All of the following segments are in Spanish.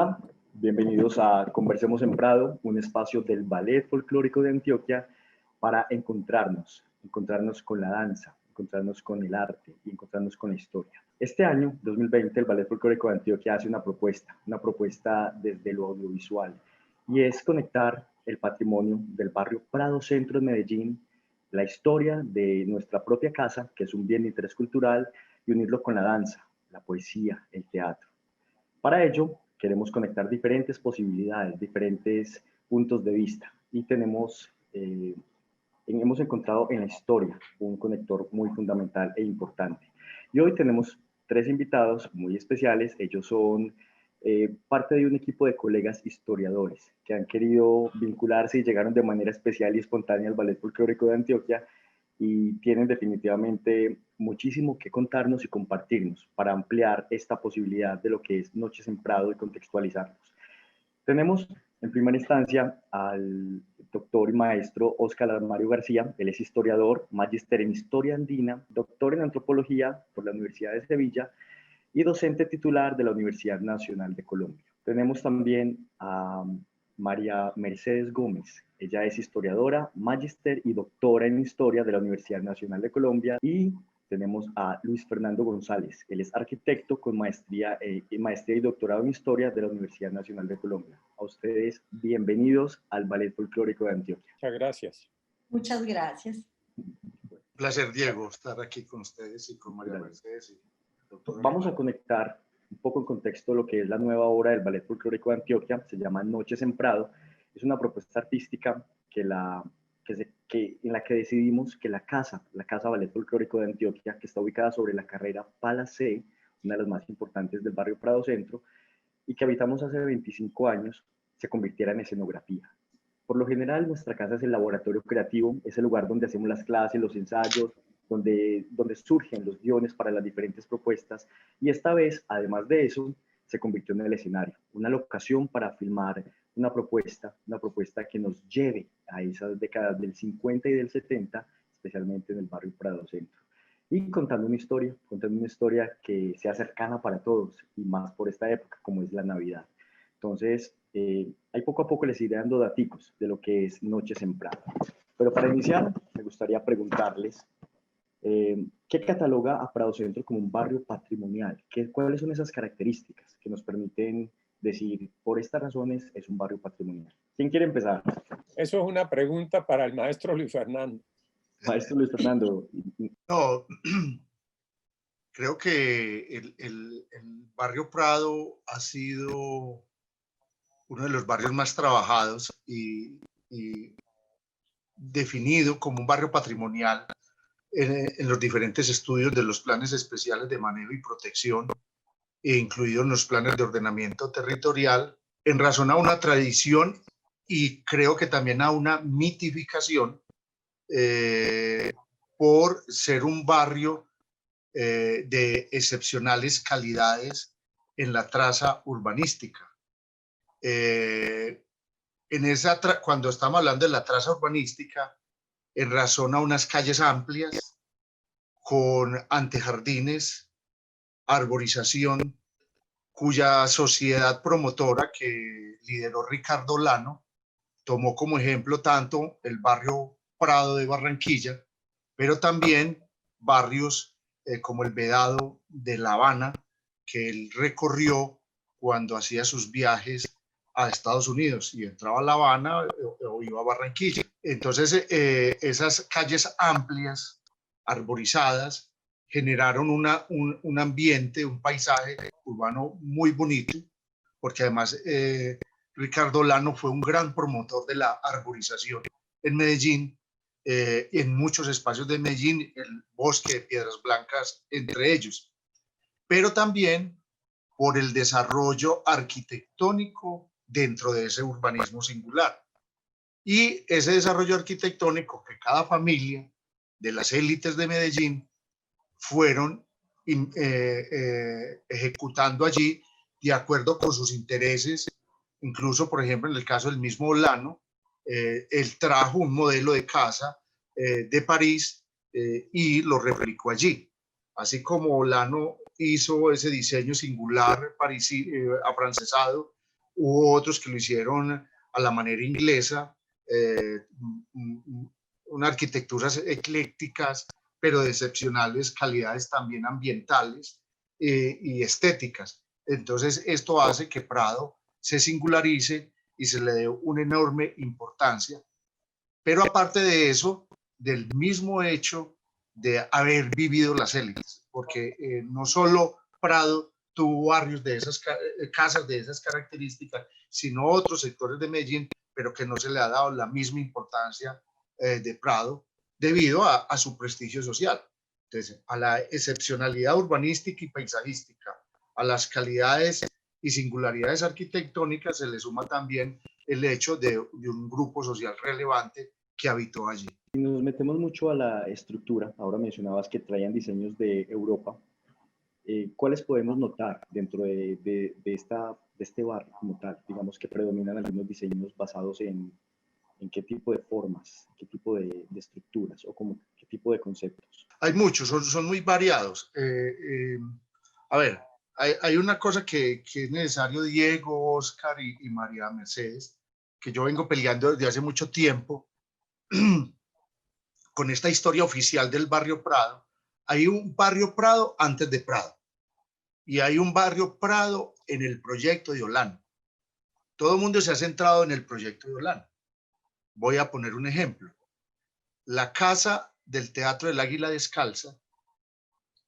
Hola, bienvenidos a Conversemos en Prado, un espacio del Ballet Folclórico de Antioquia para encontrarnos con la danza, encontrarnos con el arte y encontrarnos con la historia. Este año, 2020, el Ballet Folclórico de Antioquia hace una propuesta desde lo audiovisual, y es conectar el patrimonio del barrio Prado Centro en Medellín, la historia de nuestra propia casa, que es un bien de interés cultural, y unirlo con la danza, la poesía, el teatro. Para ello, queremos conectar diferentes posibilidades, diferentes puntos de vista, y hemos encontrado en la historia un conector muy fundamental e importante. Y hoy tenemos tres invitados muy especiales. Ellos son parte de un equipo de colegas historiadores que han querido vincularse y llegaron de manera especial y espontánea al Ballet Folclórico de Antioquia, y tienen definitivamente muchísimo que contarnos y compartirnos para ampliar esta posibilidad de lo que es Noches en Prado y contextualizarnos. Tenemos en primera instancia al doctor y maestro Óscar Mario García. Él es historiador, magíster en Historia Andina, doctor en Antropología por la Universidad de Sevilla y docente titular de la Universidad Nacional de Colombia. Tenemos también a María Mercedes Gómez. Ella es historiadora, magíster y doctora en Historia de la Universidad Nacional de Colombia. Y tenemos a Luis Fernando González. Él es arquitecto con maestría y doctorado en Historia de la Universidad Nacional de Colombia. A ustedes, bienvenidos al Ballet Folclórico de Antioquia. Muchas gracias. Muchas gracias. Placer, Diego, estar aquí con ustedes y con María Mercedes. Vamos a conectar un poco en contexto lo que es la nueva obra del Ballet Folclórico de Antioquia. Se llama Noches en Prado. Es una propuesta artística en la que decidimos que la casa Ballet Folclórico de Antioquia, que está ubicada sobre la carrera Palacé, una de las más importantes del barrio Prado Centro, y que habitamos hace 25 años, se convirtiera en escenografía. Por lo general, nuestra casa es el laboratorio creativo, es el lugar donde hacemos las clases, los ensayos, donde surgen los guiones para las diferentes propuestas, y esta vez, además de eso, se convirtió en el escenario, una locación para filmar una propuesta que nos lleve a esas décadas del 50 y del 70, especialmente en el barrio Prado Centro. Y contando una historia que sea cercana para todos, y más por esta época, como es la Navidad. Entonces, ahí poco a poco les iré dando daticos de lo que es Noches en Prado. Pero para iniciar, me gustaría preguntarles, ¿qué cataloga a Prado Centro como un barrio patrimonial? ¿Cuáles son esas características que nos permiten decir, por estas razones es un barrio patrimonial? ¿Quién quiere empezar? Eso es una pregunta para el maestro Luis Fernando. Maestro Luis Fernando. No, creo que el barrio Prado ha sido uno de los barrios más trabajados y definido como un barrio patrimonial en los diferentes estudios de los planes especiales de manejo y protección, e incluidos los planes de ordenamiento territorial, en razón a una tradición y creo que también a una mitificación por ser un barrio de excepcionales calidades en la traza urbanística. Cuando estamos hablando de la traza urbanística, en razón a unas calles amplias, con antejardines, arborización, cuya sociedad promotora que lideró Ricardo Lano tomó como ejemplo tanto el barrio Prado de Barranquilla, pero también barrios como el Vedado de La Habana, que él recorrió cuando hacía sus viajes a Estados Unidos y entraba a La Habana o iba a Barranquilla. Entonces, esas calles amplias, arborizadas, generaron un ambiente, un paisaje urbano muy bonito, porque además Ricardo Lano fue un gran promotor de la arborización en Medellín, en muchos espacios de Medellín, el bosque de Piedras Blancas entre ellos, pero también por el desarrollo arquitectónico dentro de ese urbanismo singular. Y ese desarrollo arquitectónico que cada familia de las élites de Medellín fueron ejecutando allí de acuerdo con sus intereses. Incluso, por ejemplo, en el caso del mismo Lano, él trajo un modelo de casa de París y lo replicó allí. Así como Lano hizo ese diseño singular afrancesado hubo otros que lo hicieron a la manera inglesa, unas arquitecturas eclécticas, pero de excepcionales calidades también ambientales y estéticas. Entonces, esto hace que Prado se singularice y se le dé una enorme importancia. Pero aparte de eso, del mismo hecho de haber vivido las élites, porque no solo Prado tuvo barrios de esas casas de esas características, sino otros sectores de Medellín, pero que no se le ha dado la misma importancia de Prado debido a su prestigio social. Entonces, a la excepcionalidad urbanística y paisajística, a las calidades y singularidades arquitectónicas se le suma también el hecho de un grupo social relevante que habitó allí. Si nos metemos mucho a la estructura, ahora mencionabas que traían diseños de Europa, ¿cuáles podemos notar dentro de este barrio como tal? Digamos que predominan algunos diseños basados en qué tipo de formas, qué tipo de estructuras o como, qué tipo de conceptos. Hay muchos, son muy variados. A ver, hay una cosa que es necesario, Diego, Oscar y María Mercedes, que yo vengo peleando desde hace mucho tiempo con esta historia oficial del barrio Prado. Hay un barrio Prado antes de Prado y hay un barrio Prado en el proyecto de Olano. Todo el mundo se ha centrado en el proyecto de Olano. Voy a poner un ejemplo. La casa del Teatro del Águila Descalza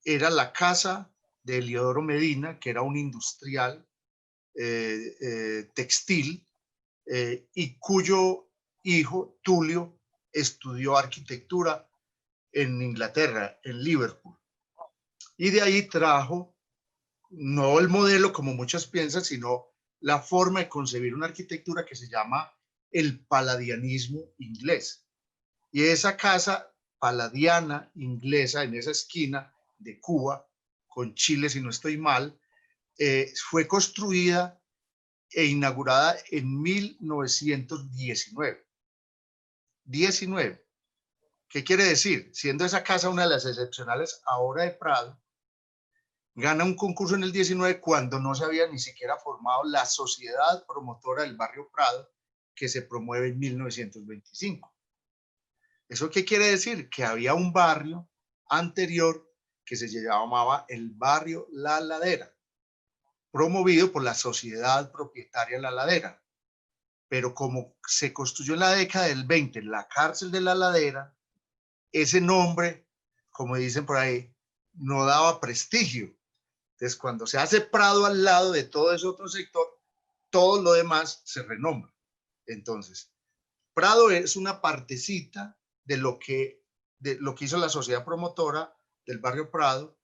era la casa de Eliodoro Medina, que era un industrial textil y cuyo hijo, Tulio, estudió arquitectura en Inglaterra, en Liverpool. Y de ahí trajo, no el modelo como muchos piensan, sino la forma de concebir una arquitectura que se llama el paladianismo inglés. Y esa casa paladiana inglesa en esa esquina de Cuba, con Chile, si no estoy mal, fue construida e inaugurada en 1919. 19. ¿Qué quiere decir? Siendo esa casa una de las excepcionales ahora de Prado, gana un concurso en el 19 cuando no se había ni siquiera formado la sociedad promotora del barrio Prado, que se promueve en 1925. ¿Eso qué quiere decir? Que había un barrio anterior que se llamaba el barrio La Ladera, promovido por la sociedad propietaria La Ladera. Pero como se construyó en la década del 20 la cárcel de La Ladera, ese nombre, como dicen por ahí, no daba prestigio. Entonces, cuando se hace Prado al lado de todo ese otro sector, todo lo demás se renombra. Entonces, Prado es una partecita de lo que hizo la sociedad promotora del barrio Prado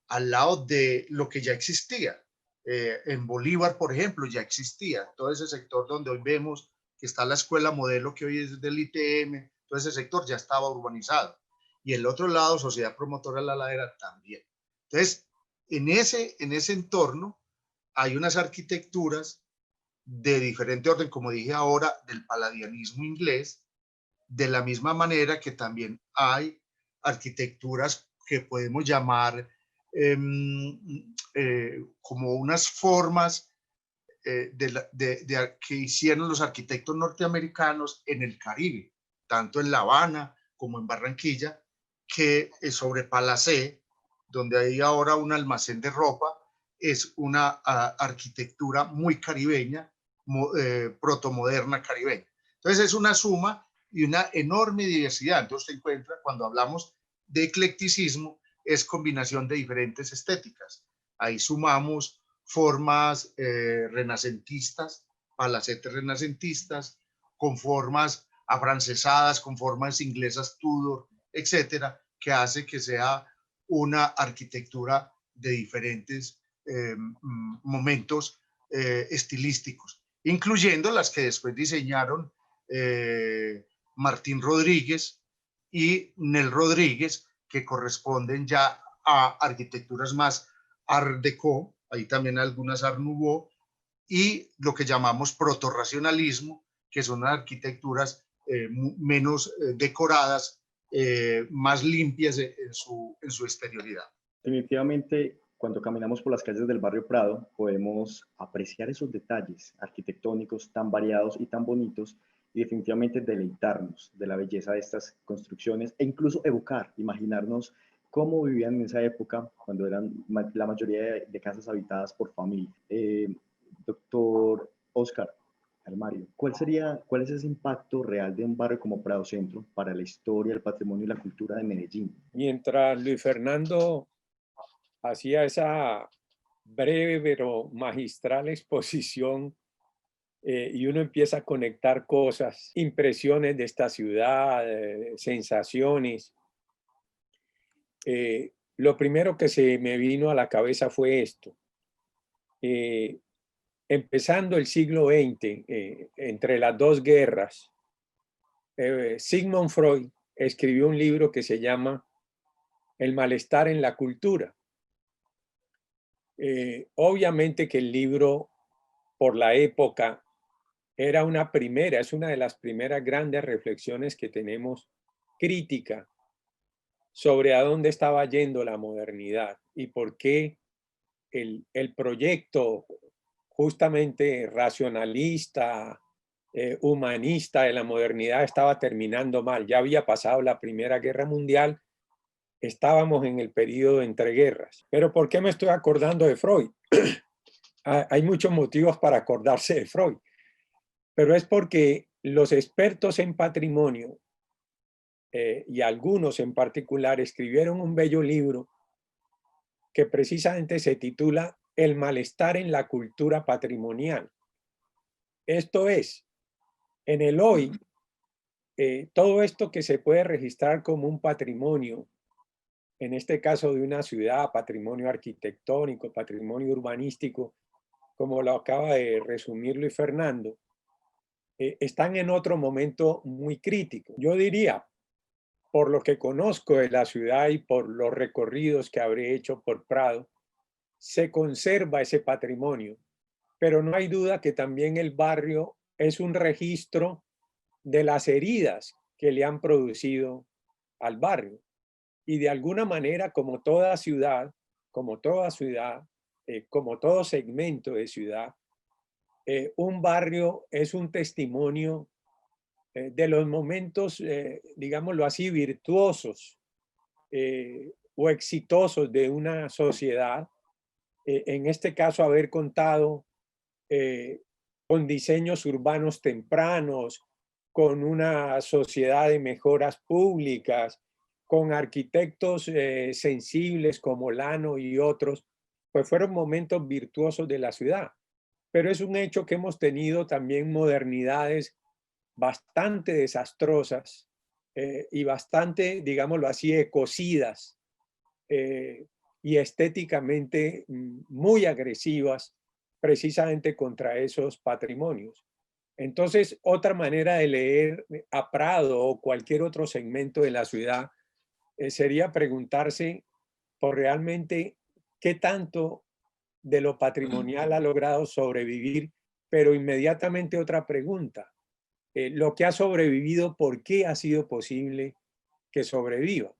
al lado de lo que ya existía. En Bolívar, por ejemplo, ya existía todo ese sector donde hoy vemos que está la escuela modelo que hoy es del ITM, todo ese sector ya estaba urbanizado. Y el otro lado, sociedad promotora de La Ladera también. Entonces, en ese entorno hay unas arquitecturas de diferente orden, como dije ahora, del paladianismo inglés, de la misma manera que también hay arquitecturas que podemos llamar como unas formas que hicieron los arquitectos norteamericanos en el Caribe, tanto en La Habana como en Barranquilla, que sobre Palacé, donde hay ahora un almacén de ropa, es una arquitectura muy caribeña, protomoderna caribeña. Entonces es una suma y una enorme diversidad. Entonces se encuentra, cuando hablamos de eclecticismo, es combinación de diferentes estéticas. Ahí sumamos formas renacentistas, palacetes renacentistas, con formas afrancesadas, con formas inglesas Tudor, etcétera, que hace que sea una arquitectura de diferentes momentos estilísticos, incluyendo las que después diseñaron Martín Rodríguez y Nel Rodríguez, que corresponden ya a arquitecturas más Art Deco, ahí también algunas Art Nouveau, y lo que llamamos protorracionalismo, que son arquitecturas menos decoradas, más limpias en su exterioridad. Definitivamente cuando caminamos por las calles del barrio Prado, podemos apreciar esos detalles arquitectónicos tan variados y tan bonitos y definitivamente deleitarnos de la belleza de estas construcciones e incluso evocar, imaginarnos cómo vivían en esa época cuando eran la mayoría de casas habitadas por familia. Doctor Oscar Mario, ¿cuál es ese impacto real de un barrio como Prado Centro para la historia, el patrimonio y la cultura de Medellín? Mientras Luis Fernando hacía esa breve pero magistral exposición y uno empieza a conectar cosas, impresiones de esta ciudad, sensaciones. Lo primero que se me vino a la cabeza fue esto. Empezando el siglo XX, entre las dos guerras, Sigmund Freud escribió un libro que se llama El malestar en la cultura. Obviamente que el libro, por la época, era es una de las primeras grandes reflexiones que tenemos crítica sobre a dónde estaba yendo la modernidad y por qué el proyecto justamente racionalista, humanista de la modernidad estaba terminando mal. Ya había pasado la Primera Guerra Mundial, estábamos en el periodo entre guerras. Pero ¿por qué me estoy acordando de Freud? Hay muchos motivos para acordarse de Freud, pero es porque los expertos en patrimonio y algunos en particular escribieron un bello libro que precisamente se titula El malestar en la cultura patrimonial. Esto es, en el hoy, todo esto que se puede registrar como un patrimonio, en este caso de una ciudad, patrimonio arquitectónico, patrimonio urbanístico, como lo acaba de resumir Luis Fernando, están en otro momento muy crítico. Yo diría, por lo que conozco de la ciudad y por los recorridos que habré hecho por Prado, se conserva ese patrimonio, pero no hay duda que también el barrio es un registro de las heridas que le han producido al barrio. Y de alguna manera, como toda ciudad, como como todo segmento de ciudad, un barrio es un testimonio de los momentos, digámoslo así, virtuosos o exitosos de una sociedad. En este caso, haber contado con diseños urbanos tempranos, con una sociedad de mejoras públicas, con arquitectos sensibles como Lano y otros, pues fueron momentos virtuosos de la ciudad. Pero es un hecho que hemos tenido también modernidades bastante desastrosas y bastante, digámoslo así, ecocidas y estéticamente muy agresivas precisamente contra esos patrimonios. Entonces, otra manera de leer a Prado o cualquier otro segmento de la ciudad sería preguntarse por realmente qué tanto de lo patrimonial ha logrado sobrevivir, pero inmediatamente otra pregunta, lo que ha sobrevivido, ¿por qué ha sido posible que sobreviva?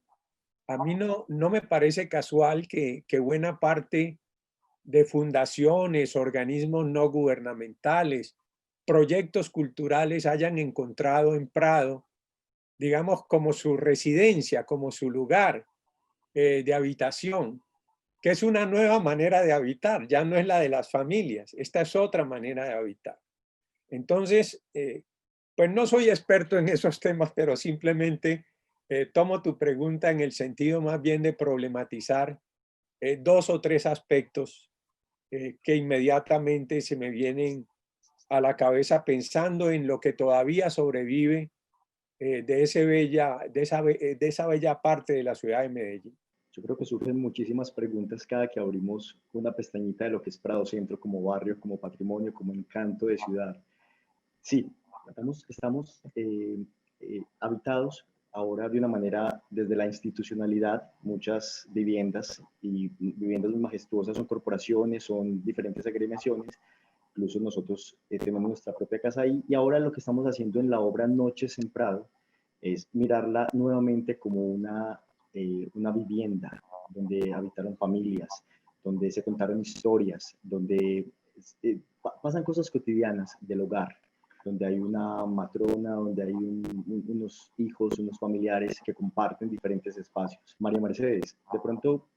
A mí no me parece casual que buena parte de fundaciones, organismos no gubernamentales, proyectos culturales hayan encontrado en Prado, digamos, como su residencia, como su lugar de habitación, que es una nueva manera de habitar, ya no es la de las familias, esta es otra manera de habitar. Entonces, pues no soy experto en esos temas, pero simplemente tomo tu pregunta en el sentido más bien de problematizar dos o tres aspectos que inmediatamente se me vienen a la cabeza pensando en lo que todavía sobrevive de esa bella parte de la ciudad de Medellín. Yo creo que surgen muchísimas preguntas cada que abrimos una pestañita de lo que es Prado Centro como barrio, como patrimonio, como encanto de ciudad. Sí, estamos habitados ahora de una manera desde la institucionalidad, muchas viviendas y viviendas muy majestuosas son corporaciones, son diferentes agremiaciones, incluso nosotros tenemos nuestra propia casa ahí y ahora lo que estamos haciendo en la obra Noches en Prado es mirarla nuevamente como una vivienda donde habitaron familias, donde se contaron historias, donde pasan cosas cotidianas del hogar, donde hay una matrona, donde hay unos hijos, unos familiares que comparten diferentes espacios. María Mercedes, de pronto,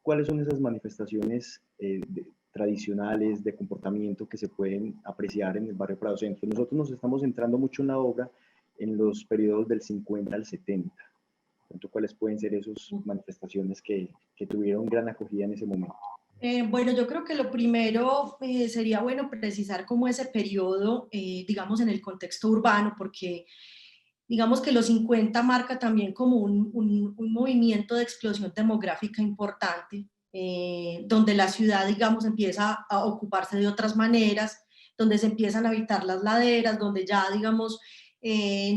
¿cuáles son esas manifestaciones tradicionales de comportamiento que se pueden apreciar en el barrio Prado Centro? Nosotros nos estamos centrando mucho en la obra en los periodos del 50 al 70. ¿Cuáles pueden ser esas manifestaciones que tuvieron gran acogida en ese momento? Bueno, yo creo que lo primero sería bueno precisar cómo ese periodo, digamos, en el contexto urbano, porque digamos que los 50 marca también como un movimiento de explosión demográfica importante, donde la ciudad, digamos, empieza a ocuparse de otras maneras, donde se empiezan a habitar las laderas, donde ya, digamos,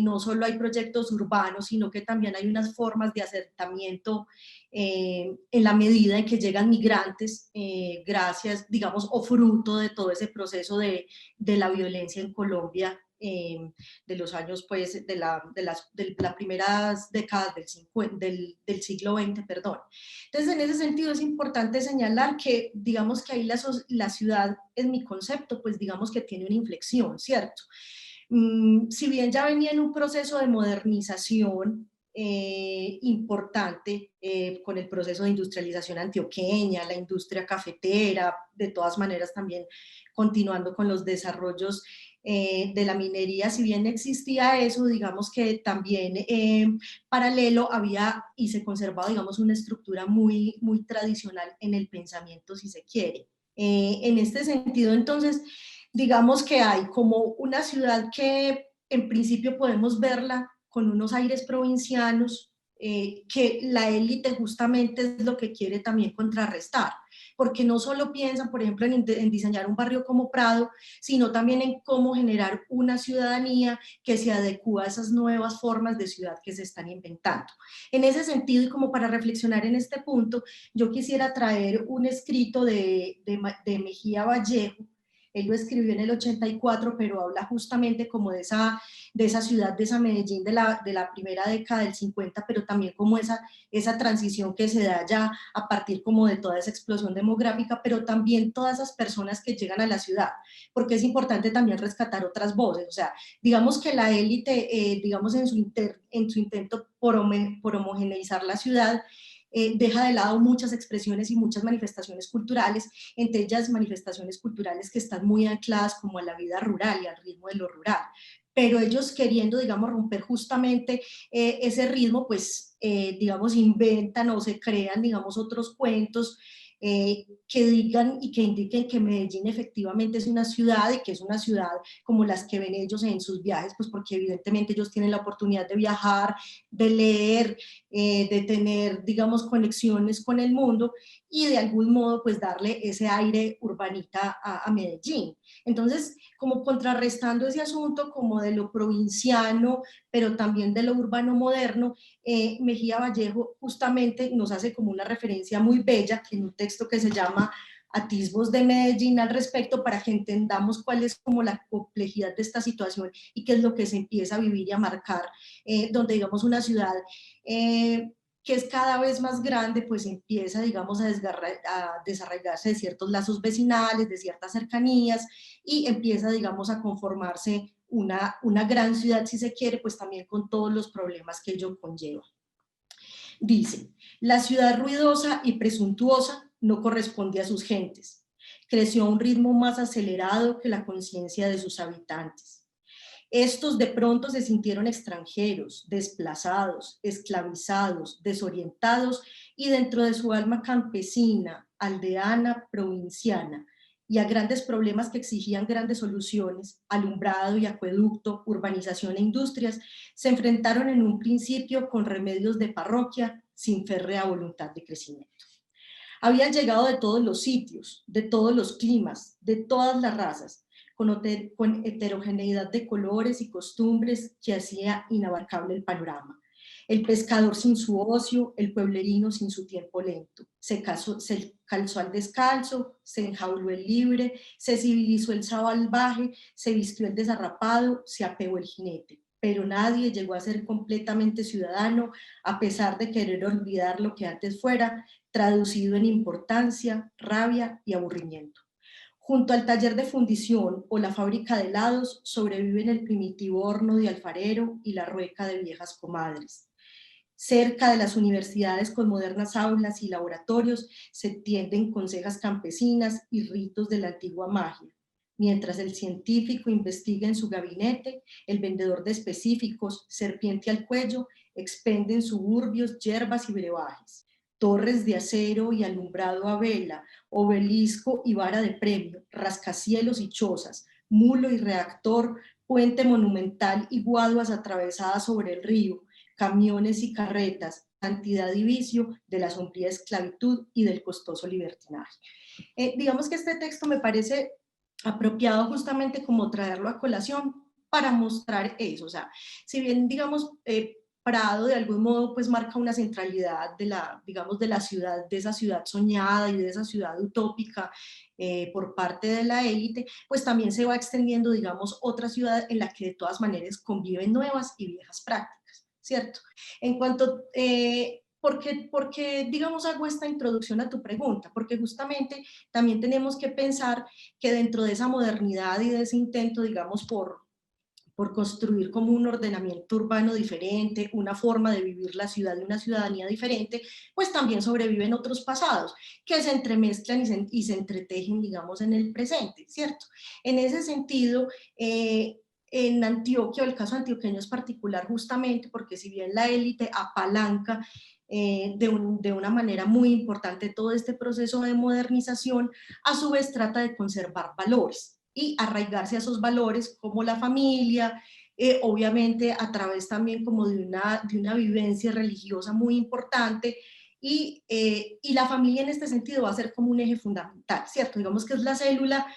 no solo hay proyectos urbanos, sino que también hay unas formas de asentamiento en la medida en que llegan migrantes, gracias, digamos, o fruto de todo ese proceso de la violencia en Colombia, de los años, pues, de las primeras décadas del siglo XX, perdón. Entonces, en ese sentido es importante señalar que, digamos que ahí la ciudad, en mi concepto, pues digamos que tiene una inflexión, ¿cierto? Si bien ya venía en un proceso de modernización importante con el proceso de industrialización antioqueña, la industria cafetera, de todas maneras también continuando con los desarrollos de la minería, si bien existía eso, digamos que también paralelo había y se conservaba, digamos, una estructura muy, muy tradicional en el pensamiento, si se quiere. En este sentido, entonces, digamos que hay como una ciudad que en principio podemos verla con unos aires provincianos, que la élite justamente es lo que quiere también contrarrestar, porque no solo piensan, por ejemplo, en diseñar un barrio como Prado, sino también en cómo generar una ciudadanía que se adecúa a esas nuevas formas de ciudad que se están inventando. En ese sentido, y como para reflexionar en este punto, yo quisiera traer un escrito de Mejía Vallejo. Él lo escribió en el 84, pero habla justamente como de esa ciudad, de esa Medellín de la primera década del 50, pero también como esa transición que se da ya a partir como de toda esa explosión demográfica, pero también todas esas personas que llegan a la ciudad, porque es importante también rescatar otras voces. O sea, digamos que la élite, digamos en su intento por homogeneizar la ciudad, deja de lado muchas expresiones y muchas manifestaciones culturales, entre ellas manifestaciones culturales que están muy ancladas como a la vida rural y al ritmo de lo rural. Pero ellos queriendo, digamos, romper justamente ese ritmo, pues, digamos, inventan o se crean, digamos, otros cuentos que digan y que indiquen que Medellín efectivamente es una ciudad y que es una ciudad como las que ven ellos en sus viajes, pues porque evidentemente ellos tienen la oportunidad de viajar, de leer, de tener, digamos, conexiones con el mundo y de algún modo pues darle ese aire urbanita a Medellín. Entonces, como contrarrestando ese asunto como de lo provinciano, pero también de lo urbano moderno, Mejía Vallejo justamente nos hace como una referencia muy bella en un texto que se llama Atisbos de Medellín al respecto, para que entendamos cuál es como la complejidad de esta situación y qué es lo que se empieza a vivir y a marcar, donde digamos una ciudad que es cada vez más grande, pues empieza, digamos, a desarraigarse de ciertos lazos vecinales, de ciertas cercanías, y empieza, digamos, a conformarse una gran ciudad, si se quiere, pues también con todos los problemas que ello conlleva. Dice, la ciudad ruidosa y presuntuosa no corresponde a sus gentes. Creció a un ritmo más acelerado que la conciencia de sus habitantes. Estos de pronto se sintieron extranjeros, desplazados, esclavizados, desorientados y dentro de su alma campesina, aldeana, provinciana, y a grandes problemas que exigían grandes soluciones, alumbrado y acueducto, urbanización e industrias, se enfrentaron en un principio con remedios de parroquia sin férrea voluntad de crecimiento. Habían llegado de todos los sitios, de todos los climas, de todas las razas, con heterogeneidad de colores y costumbres que hacía inabarcable el panorama. El pescador sin su ocio, el pueblerino sin su tiempo lento. Se calzó al descalzo, se enjauló el libre, se civilizó el salvaje, se vistió el desarrapado, se apeó el jinete. Pero nadie llegó a ser completamente ciudadano, a pesar de querer olvidar lo que antes fuera, traducido en importancia, rabia y aburrimiento. Junto al taller de fundición o la fábrica de helados sobreviven el primitivo horno de alfarero y la rueca de viejas comadres. Cerca de las universidades con modernas aulas y laboratorios se tienden consejas campesinas y ritos de la antigua magia. Mientras el científico investiga en su gabinete, el vendedor de específicos, serpiente al cuello, expende en suburbios hierbas y brebajes. Torres de acero y alumbrado a vela, obelisco y vara de premio, rascacielos y chozas, mulo y reactor, puente monumental y guaduas atravesadas sobre el río, camiones y carretas, cantidad y vicio de la sombría esclavitud y del costoso libertinaje. Digamos que este texto me parece apropiado justamente como traerlo a colación para mostrar eso. O sea, si bien, digamos, Prado de algún modo pues marca una centralidad de la, digamos, de la ciudad, de esa ciudad soñada y de esa ciudad utópica por parte de la élite, pues también se va extendiendo, digamos, otra ciudad en la que de todas maneras conviven nuevas y viejas prácticas, ¿cierto? En cuanto, ¿por qué, digamos, hago esta introducción a tu pregunta? Porque justamente también tenemos que pensar que dentro de esa modernidad y de ese intento, digamos, por construir como un ordenamiento urbano diferente, una forma de vivir la ciudad y una ciudadanía diferente, pues también sobreviven otros pasados que se entremezclan y se entretejen, digamos, en el presente, ¿cierto? En ese sentido, en Antioquia, el caso antioqueño es particular justamente porque si bien la élite apalanca de una manera muy importante todo este proceso de modernización, a su vez trata de conservar valores y arraigarse a esos valores como la familia, obviamente a través también como de una vivencia religiosa muy importante, y la familia en este sentido va a ser como un eje fundamental, ¿cierto? Digamos que es la célula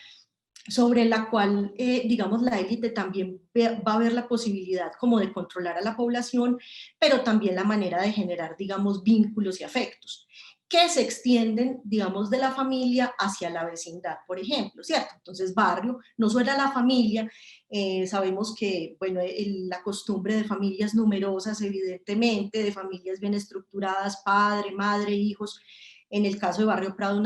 sobre la cual, digamos, la élite también va a ver la posibilidad como de controlar a la población, pero también la manera de generar, digamos, vínculos y afectos que se extienden, digamos, de la familia hacia la vecindad, por ejemplo, ¿cierto? Entonces, barrio, no solo la familia, sabemos que, bueno, la costumbre de familias numerosas, evidentemente, de familias bien estructuradas, padre, madre, hijos, en el caso de Barrio Prado,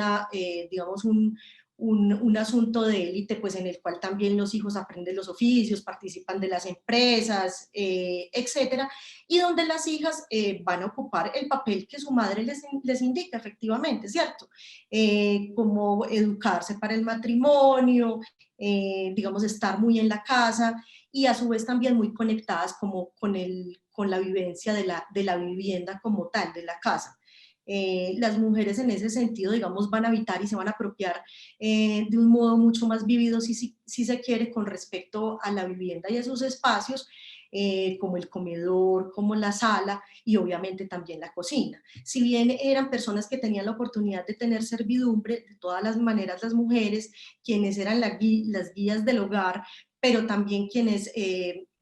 digamos, un asunto de élite, pues en el cual también los hijos aprenden los oficios, participan de las empresas, etcétera, y donde las hijas van a ocupar el papel que su madre les indica, efectivamente, ¿cierto? Como educarse para el matrimonio, digamos, estar muy en la casa, y a su vez también muy conectadas como con la vivencia de la vivienda como tal, de la casa. Las mujeres en ese sentido, digamos, van a habitar y se van a apropiar de un modo mucho más vívido, si se quiere, con respecto a la vivienda y a sus espacios, como el comedor, como la sala y obviamente también la cocina. Si bien eran personas que tenían la oportunidad de tener servidumbre, de todas las maneras las mujeres, quienes eran las guías del hogar, pero también quienes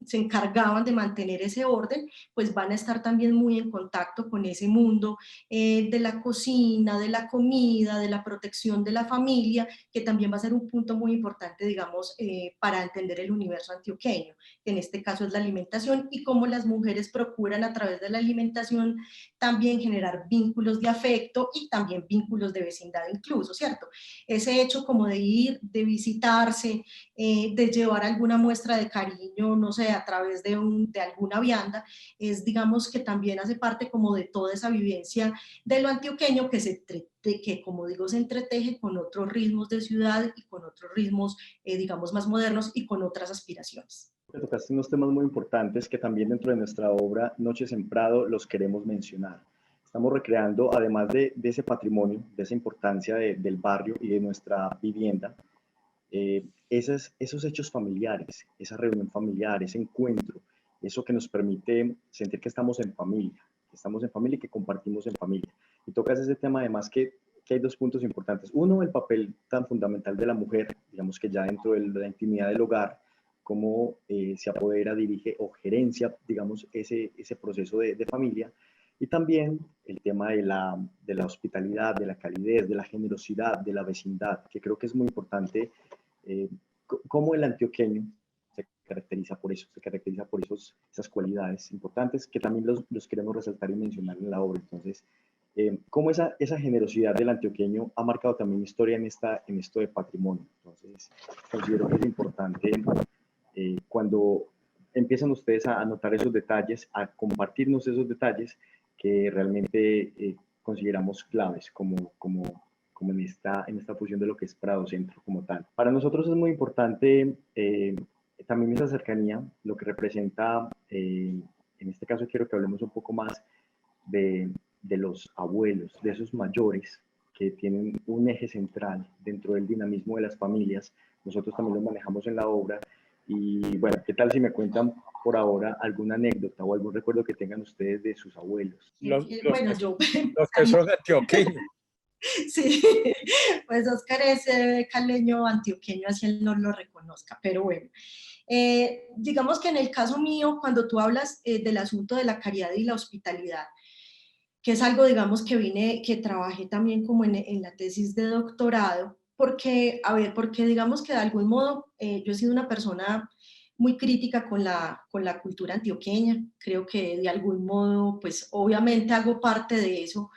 se encargaban de mantener ese orden, pues van a estar también muy en contacto con ese mundo de la cocina, de la comida, de la protección de la familia, que también va a ser un punto muy importante, digamos, para entender el universo antioqueño, que en este caso es la alimentación, y cómo las mujeres procuran a través de la alimentación también generar vínculos de afecto y también vínculos de vecindad incluso, ¿cierto? Ese hecho como de ir, de visitarse, de llevar alguna muestra de cariño, no sé, a través de alguna vianda, es, digamos, que también hace parte como de toda esa vivencia de lo antioqueño que, como digo, se entreteje con otros ritmos de ciudad y con otros ritmos, digamos, más modernos y con otras aspiraciones. Tocaste unos temas muy importantes que también dentro de nuestra obra Noches en Prado los queremos mencionar. Estamos recreando, además de ese patrimonio, de esa importancia del barrio y de nuestra vivienda, esos hechos familiares, esa reunión familiar, ese encuentro, eso que nos permite sentir que estamos en familia y que compartimos en familia. Y tocas ese tema además que hay dos puntos importantes. Uno, el papel tan fundamental de la mujer, digamos que ya dentro de la intimidad del hogar, cómo se apodera, dirige o gerencia, digamos, ese proceso de familia. Y también el tema de la hospitalidad, de la calidez, de la generosidad, de la vecindad, que creo que es muy importante. Cómo el antioqueño se caracteriza por eso, esas cualidades importantes que también los queremos resaltar y mencionar en la obra. Entonces, cómo esa generosidad del antioqueño ha marcado también historia en esto de patrimonio. Entonces, considero que es importante cuando empiezan ustedes a notar esos detalles, a compartirnos esos detalles que realmente consideramos claves como en esta fusión de lo que es Prado Centro como tal. Para nosotros es muy importante también esa cercanía, lo que representa, en este caso quiero que hablemos un poco más de los abuelos, de esos mayores que tienen un eje central dentro del dinamismo de las familias. Nosotros también lo manejamos en la obra. Y bueno, ¿qué tal si me cuentan por ahora alguna anécdota o algún recuerdo que tengan ustedes de sus abuelos? Los Bueno, que son antioqueños. Sí, pues Oscar es caleño antioqueño, así él no lo reconozca, pero bueno. Digamos que en el caso mío, cuando tú hablas del asunto de la caridad y la hospitalidad, que es algo, digamos, que trabajé también como en la tesis de doctorado, porque digamos que de algún modo yo he sido una persona muy crítica con la cultura antioqueña, creo que de algún modo, pues obviamente hago parte de eso,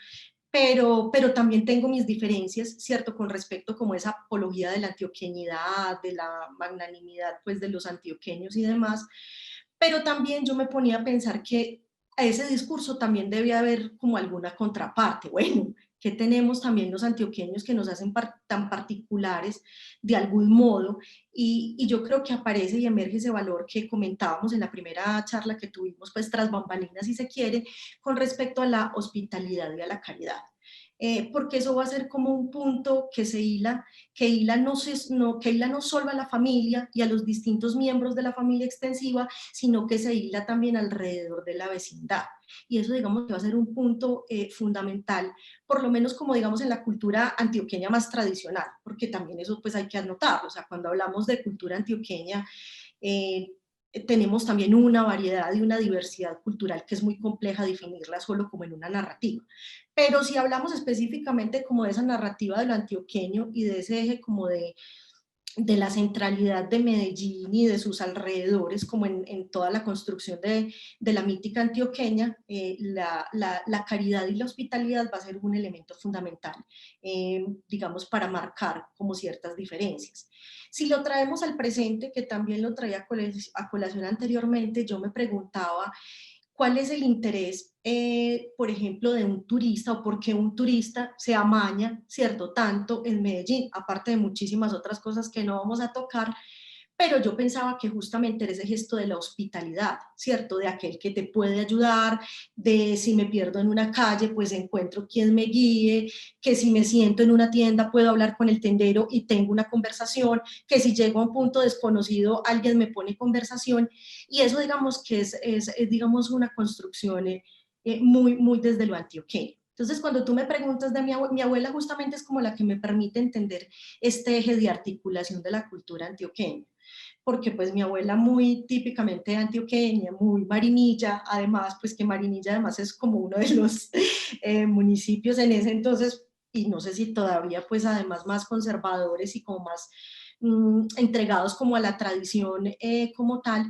pero también tengo mis diferencias, ¿cierto? Con respecto como esa apología de la antioqueñidad, de la magnanimidad, pues, de los antioqueños y demás, pero también yo me ponía a pensar que a ese discurso también debía haber como alguna contraparte. Bueno, ¿qué tenemos también los antioqueños que nos hacen tan particulares de algún modo? Y yo creo que aparece y emerge ese valor que comentábamos en la primera charla que tuvimos, pues tras bambalinas, si se quiere, con respecto a la hospitalidad y a la caridad. Porque eso va a ser como un punto que hila no solo a la familia y a los distintos miembros de la familia extensiva, sino que se hila también alrededor de la vecindad. Y eso, digamos, que va a ser un punto fundamental, por lo menos como, digamos, en la cultura antioqueña más tradicional, porque también eso pues hay que anotarlo. O sea, cuando hablamos de cultura antioqueña, tenemos también una variedad y una diversidad cultural que es muy compleja definirla solo como en una narrativa. Pero si hablamos específicamente como de esa narrativa de lo antioqueño y de ese eje como de la centralidad de Medellín y de sus alrededores, como en toda la construcción de la mítica antioqueña, la caridad y la hospitalidad va a ser un elemento fundamental, digamos, para marcar como ciertas diferencias. Si lo traemos al presente, que también lo traía a colación anteriormente, yo me preguntaba, ¿cuál es el interés, por ejemplo, de un turista o por qué un turista se amaña, cierto, tanto en Medellín, aparte de muchísimas otras cosas que no vamos a tocar? Pero yo pensaba que justamente era ese gesto de la hospitalidad, ¿cierto? De aquel que te puede ayudar, de si me pierdo en una calle, pues encuentro quien me guíe, que si me siento en una tienda puedo hablar con el tendero y tengo una conversación, que si llego a un punto desconocido alguien me pone conversación, y eso digamos que es digamos una construcción muy, muy desde lo antioqueño. Entonces, cuando tú me preguntas de mi abuela justamente es como la que me permite entender este eje de articulación de la cultura antioqueña, porque pues mi abuela muy típicamente antioqueña, muy Marinilla, además pues que Marinilla además es como uno de los municipios en ese entonces, y no sé si todavía pues además más conservadores y como más entregados como a la tradición como tal,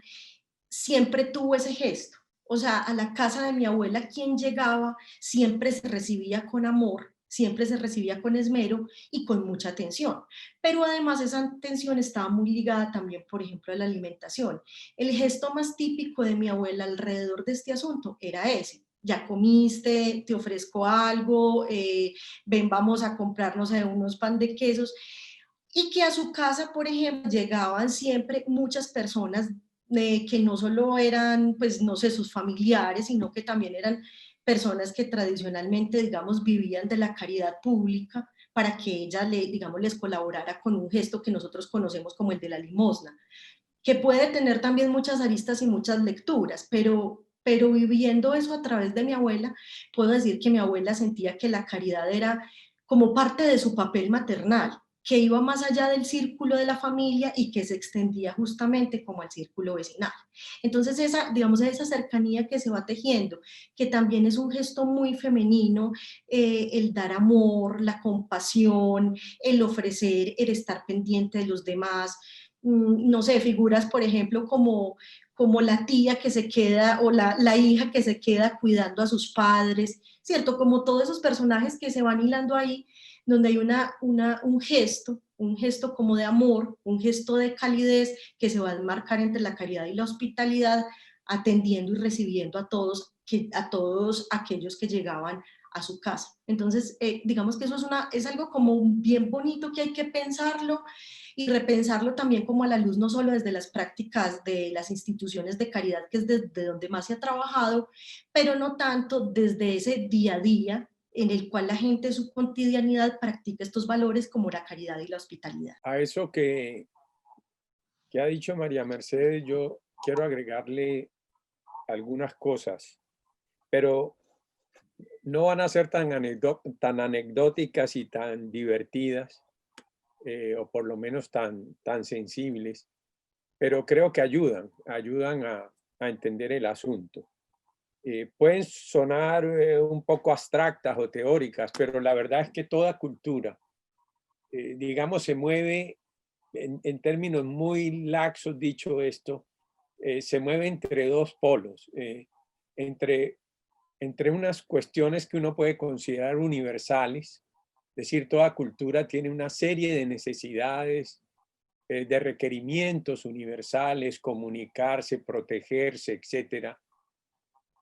siempre tuvo ese gesto. O sea, a la casa de mi abuela, quien llegaba siempre se recibía con amor, siempre se recibía con esmero y con mucha atención. Pero además esa atención estaba muy ligada también, por ejemplo, a la alimentación. El gesto más típico de mi abuela alrededor de este asunto era ese. Ya comiste, te ofrezco algo, ven, vamos a comprarnos unos pan de quesos. Y que a su casa, por ejemplo, llegaban siempre muchas personas que no solo eran, pues no sé, sus familiares, sino que también eran personas que tradicionalmente, digamos, vivían de la caridad pública para que ella, digamos, les colaborara con un gesto que nosotros conocemos como el de la limosna, que puede tener también muchas aristas y muchas lecturas, pero viviendo eso a través de mi abuela, puedo decir que mi abuela sentía que la caridad era como parte de su papel maternal, que iba más allá del círculo de la familia y que se extendía justamente como al círculo vecinal. Entonces digamos, esa cercanía que se va tejiendo, que también es un gesto muy femenino, el dar amor, la compasión, el ofrecer, el estar pendiente de los demás, no sé, figuras, por ejemplo, como como la tía que se queda o la hija que se queda cuidando a sus padres, ¿cierto? Como todos esos personajes que se van hilando ahí, donde hay un gesto como de amor, un gesto de calidez que se va a enmarcar entre la caridad y la hospitalidad, atendiendo y recibiendo a todos aquellos que llegaban a su casa. Entonces, digamos que eso es algo como bien bonito que hay que pensarlo y repensarlo también como a la luz no solo desde las prácticas de las instituciones de caridad, que es desde donde más se ha trabajado, pero no tanto desde ese día a día en el cual la gente en su cotidianidad practica estos valores como la caridad y la hospitalidad. A eso que ha dicho María Mercedes, yo quiero agregarle algunas cosas, pero no van a ser tan anecdóticas y tan divertidas, o por lo menos tan sensibles, pero creo que ayudan a entender el asunto. Pueden sonar un poco abstractas o teóricas, pero la verdad es que toda cultura, digamos, se mueve en términos muy laxos, dicho esto, se mueve entre dos polos, entre unas cuestiones que uno puede considerar universales, es decir, toda cultura tiene una serie de necesidades, de requerimientos universales, comunicarse, protegerse, etcétera,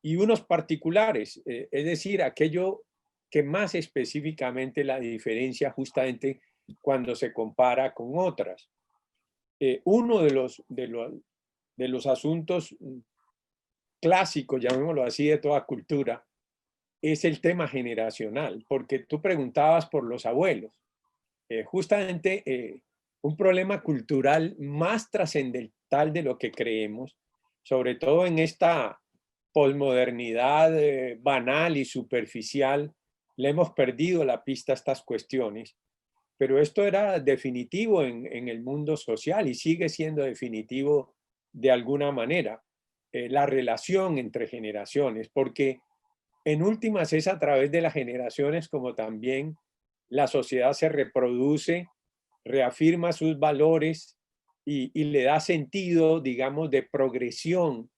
y unos particulares, es decir, aquello que más específicamente la diferencia justamente cuando se compara con otras. Uno de los asuntos clásicos, llamémoslo así, de toda cultura, es el tema generacional, porque tú preguntabas por los abuelos. Justamente un problema cultural más trascendental de lo que creemos, sobre todo en esta posmodernidad banal y superficial, le hemos perdido la pista a estas cuestiones, pero esto era definitivo en el mundo social y sigue siendo definitivo de alguna manera, la relación entre generaciones, porque en últimas es a través de las generaciones como también la sociedad se reproduce, reafirma sus valores y le da sentido, digamos, de progresión,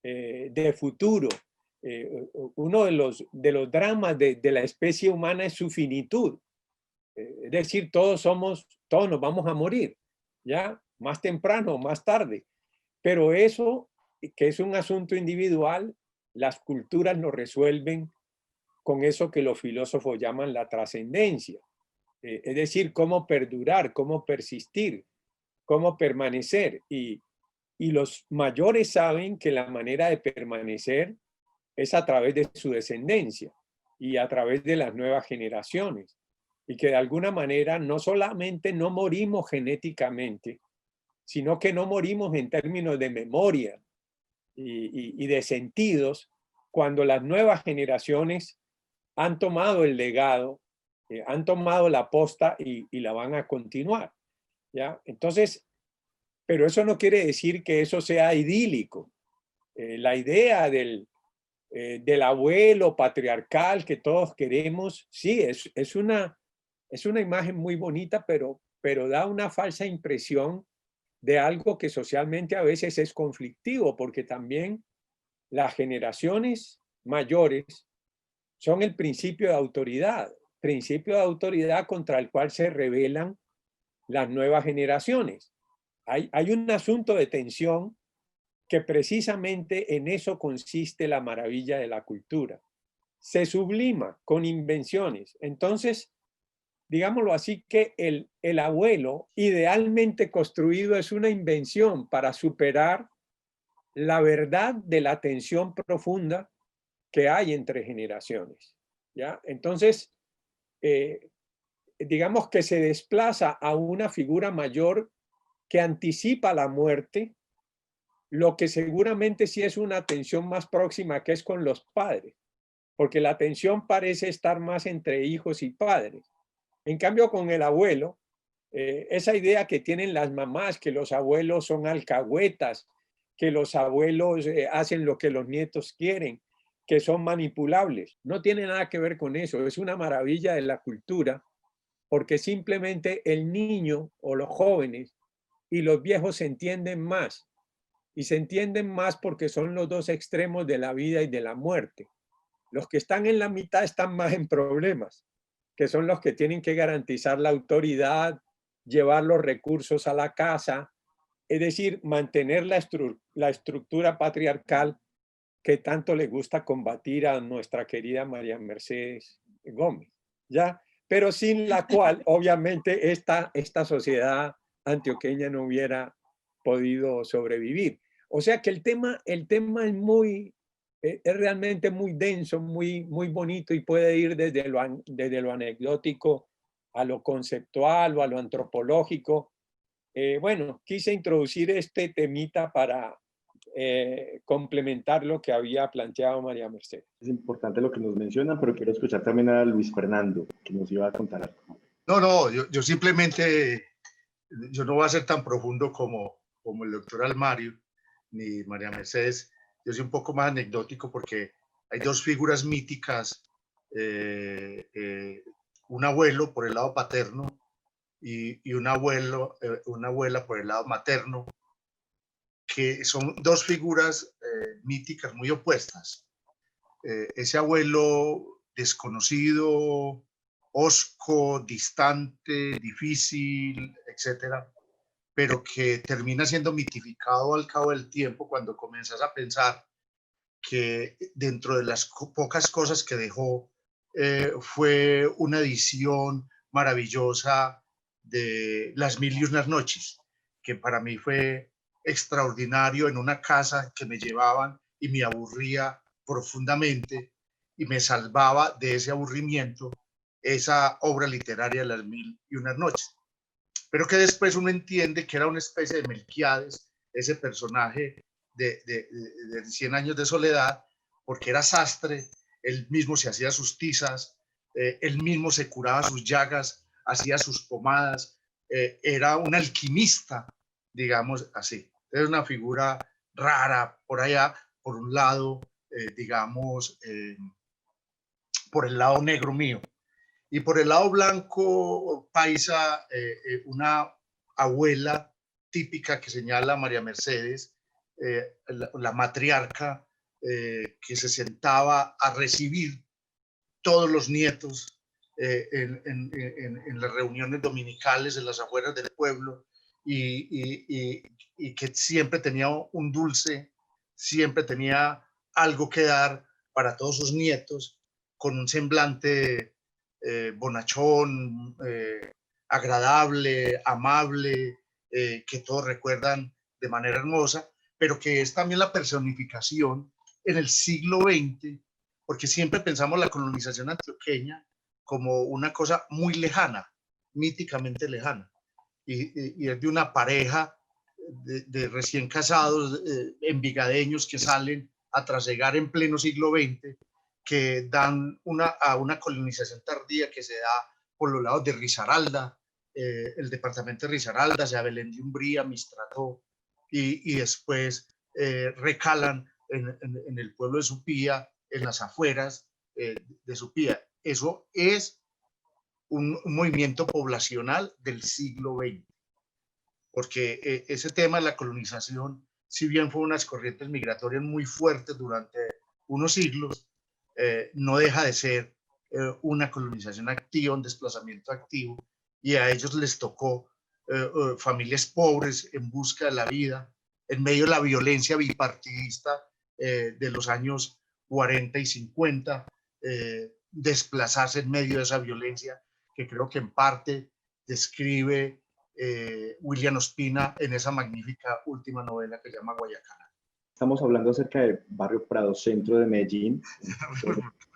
de futuro. Uno de los dramas de la especie humana es su finitud. Es decir, todos nos vamos a morir, ¿ya? Más temprano o más tarde. Pero eso, que es un asunto individual, las culturas lo resuelven con eso que los filósofos llaman la trascendencia. Es decir, cómo perdurar, cómo persistir, cómo permanecer. Y los mayores saben que la manera de permanecer es a través de su descendencia y a través de las nuevas generaciones. Y que de alguna manera no solamente no morimos genéticamente, sino que no morimos en términos de memoria y de sentidos cuando las nuevas generaciones han tomado el legado, han tomado la posta y la van a continuar, ¿ya? Entonces, pero eso no quiere decir que eso sea idílico. La idea del abuelo patriarcal que todos queremos, sí, es una imagen muy bonita, pero da una falsa impresión de algo que socialmente a veces es conflictivo, porque también las generaciones mayores son el principio de autoridad contra el cual se rebelan las nuevas generaciones. Hay un asunto de tensión que precisamente en eso consiste la maravilla de la cultura. Se sublima con invenciones. Entonces, digámoslo así, que el abuelo idealmente construido es una invención para superar la verdad de la tensión profunda que hay entre generaciones, ¿ya? Entonces, digamos que se desplaza a una figura mayor que anticipa la muerte, lo que seguramente sí es una tensión más próxima, que es con los padres, porque la tensión parece estar más entre hijos y padres. En cambio, con el abuelo, esa idea que tienen las mamás, que los abuelos son alcahuetas, que los abuelos hacen lo que los nietos quieren, que son manipulables, no tiene nada que ver con eso. Es una maravilla de la cultura, porque simplemente el niño o los jóvenes y los viejos se entienden más y se entienden más porque son los dos extremos de la vida y de la muerte. Los que están en la mitad están más en problemas, que son los que tienen que garantizar la autoridad, llevar los recursos a la casa, es decir, mantener la estructura patriarcal que tanto le gusta combatir a nuestra querida María Mercedes Gómez, ¿ya? Pero sin la cual, obviamente, esta sociedad antioqueña no hubiera podido sobrevivir. O sea que el tema es realmente muy denso, muy bonito y puede ir desde lo anecdótico a lo conceptual o a lo antropológico. Bueno, quise introducir este temita para complementar lo que había planteado María Mercedes. Es importante lo que nos mencionan, pero quiero escuchar también a Luis Fernando, que nos iba a contar algo. No, yo simplemente, yo no voy a ser tan profundo como el doctor Almario ni María Mercedes. Yo soy un poco más anecdótico porque hay dos figuras míticas, un abuelo por el lado paterno y una abuela por el lado materno, que son dos figuras míticas muy opuestas. Ese abuelo desconocido, hosco, distante, difícil, etcétera, pero que termina siendo mitificado al cabo del tiempo cuando comienzas a pensar que dentro de las pocas cosas que dejó fue una edición maravillosa de Las Mil y Unas Noches, que para mí fue extraordinario, en una casa que me llevaban y me aburría profundamente y me salvaba de ese aburrimiento esa obra literaria de Las Mil y Unas Noches. Pero que después uno entiende que era una especie de Melquiades, ese personaje de 100 años de soledad, porque era sastre, él mismo se hacía sus tizas, él mismo se curaba sus llagas, hacía sus pomadas, era un alquimista, digamos así. Era una figura rara por allá, por un lado, digamos, por el lado negro mío. Y por el lado blanco, paisa, una abuela típica que señala María Mercedes, la matriarca, que se sentaba a recibir todos los nietos en las reuniones dominicales en las afueras del pueblo y que siempre tenía un dulce, siempre tenía algo que dar para todos sus nietos, con un semblante bonachón, agradable, amable, que todos recuerdan de manera hermosa, pero que es también la personificación en el siglo XX, porque siempre pensamos la colonización antioqueña como una cosa muy lejana, míticamente lejana, y es de una pareja de recién casados envigadeños que salen a trasegar en pleno siglo XX, que dan a una colonización tardía que se da por los lados de Risaralda, el departamento de Risaralda, sea Belén de Umbría, Mistrató, y después recalan en el pueblo de Supía, en las afueras de Supía. Eso es un movimiento poblacional del siglo XX, porque ese tema de la colonización, si bien fue unas corrientes migratorias muy fuertes durante unos siglos, no deja de ser una colonización activa, un desplazamiento activo, y a ellos les tocó familias pobres en busca de la vida, en medio de la violencia bipartidista de los años 40 y 50, desplazarse en medio de esa violencia que creo que en parte describe William Ospina en esa magnífica última novela que se llama Guayacana. Estamos hablando acerca del barrio Prado Centro de Medellín,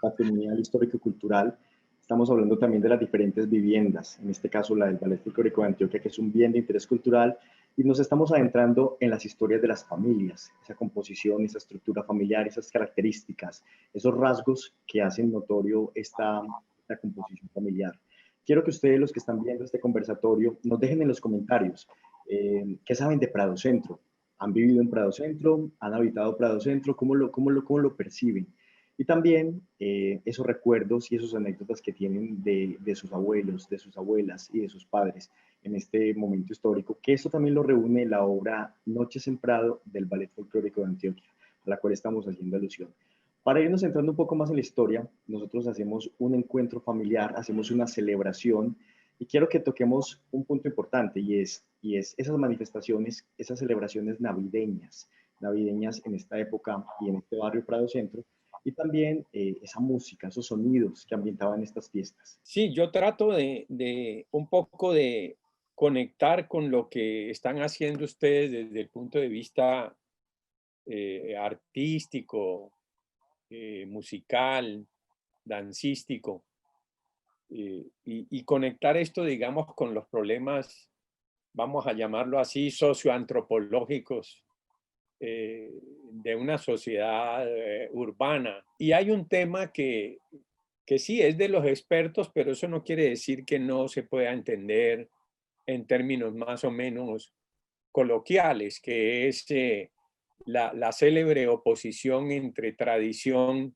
patrimonial histórico y cultural. Estamos hablando también de las diferentes viviendas, en este caso la del Ballet Folclórico de Antioquia, que es un bien de interés cultural, y nos estamos adentrando en las historias de las familias, esa composición, esa estructura familiar, esas características, esos rasgos que hacen notorio esta composición familiar. Quiero que ustedes, los que están viendo este conversatorio, nos dejen en los comentarios qué saben de Prado Centro. ¿Han vivido en Prado Centro? ¿Han habitado Prado Centro? ¿Cómo lo perciben? Y también esos recuerdos y esas anécdotas que tienen de sus abuelos, de sus abuelas y de sus padres en este momento histórico, que eso también lo reúne la obra Noches en Prado del Ballet Folclórico de Antioquia, a la cual estamos haciendo alusión. Para irnos entrando un poco más en la historia, nosotros hacemos un encuentro familiar, hacemos una celebración y quiero que toquemos un punto importante y es esas manifestaciones, esas celebraciones navideñas en esta época y en este barrio Prado Centro, y también esa música, esos sonidos que ambientaban estas fiestas. Sí, yo trato de un poco de conectar con lo que están haciendo ustedes desde el punto de vista artístico, musical, dancístico, y conectar esto, digamos, con los problemas, vamos a llamarlo así, socioantropológicos de una sociedad urbana. Y hay un tema que sí es de los expertos, pero eso no quiere decir que no se pueda entender en términos más o menos coloquiales, que es la célebre oposición entre tradición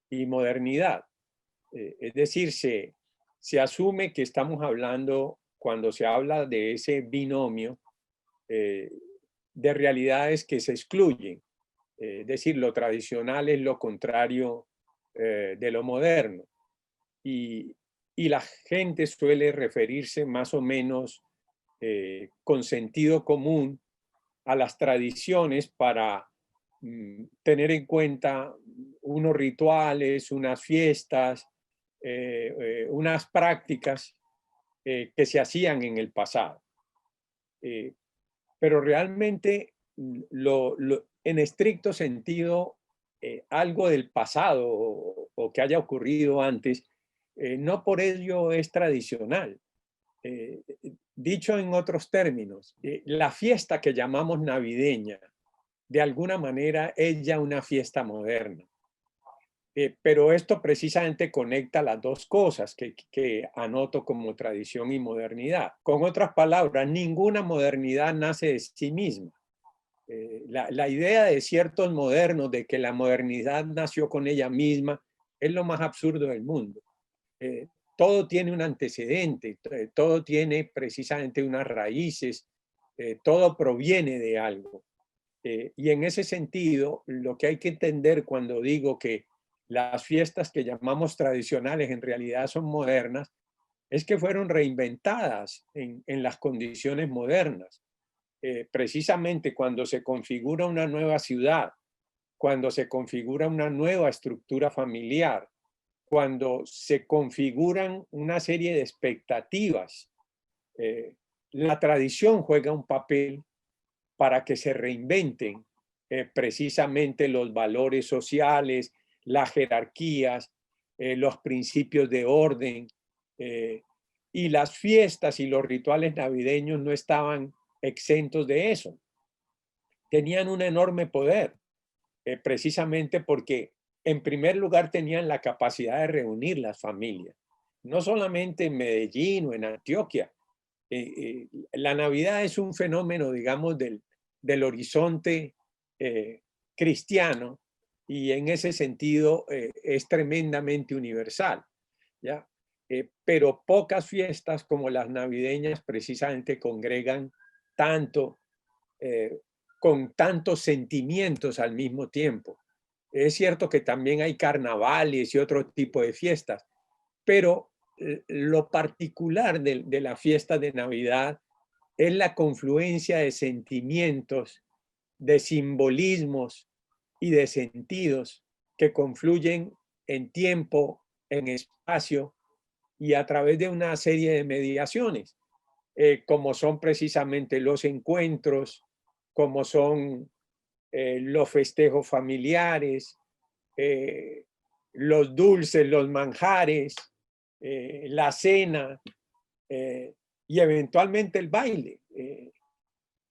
y modernidad. Es decir, se asume que estamos hablando, cuando se habla de ese binomio, eh, de realidades que se excluyen. Es decir, lo tradicional es lo contrario de lo moderno. Y, y la gente suele referirse más o menos con sentido común a las tradiciones para tener en cuenta unos rituales, unas fiestas, unas prácticas que se hacían en el pasado. Pero realmente, en estricto sentido, algo del pasado o que haya ocurrido antes, no por ello es tradicional. Dicho en otros términos, la fiesta que llamamos navideña, de alguna manera es ya una fiesta moderna. Pero esto precisamente conecta las dos cosas que anoto como tradición y modernidad. Con otras palabras, ninguna modernidad nace de sí misma. La idea de ciertos modernos de que la modernidad nació con ella misma es lo más absurdo del mundo. Todo tiene un antecedente, todo tiene precisamente unas raíces, todo proviene de algo. Y en ese sentido, lo que hay que entender cuando digo que las fiestas que llamamos tradicionales en realidad son modernas, es que fueron reinventadas en las condiciones modernas. Precisamente cuando se configura una nueva ciudad, cuando se configura una nueva estructura familiar, cuando se configuran una serie de expectativas, la tradición juega un papel para que se reinventen precisamente los valores sociales, las jerarquías, los principios de orden, y las fiestas y los rituales navideños no estaban exentos de eso. Tenían un enorme poder, precisamente porque en primer lugar tenían la capacidad de reunir las familias, no solamente en Medellín o en Antioquia. La Navidad es un fenómeno, digamos, del horizonte cristiano, y en ese sentido es tremendamente universal, ¿ya? Pero pocas fiestas como las navideñas precisamente congregan tanto, con tantos sentimientos al mismo tiempo. Es cierto que también hay carnavales y otro tipo de fiestas, pero lo particular de la fiesta de Navidad es la confluencia de sentimientos, de simbolismos y de sentidos que confluyen en tiempo, en espacio y a través de una serie de mediaciones, como son precisamente los encuentros, como son los festejos familiares, los dulces, los manjares, la cena, y eventualmente el baile,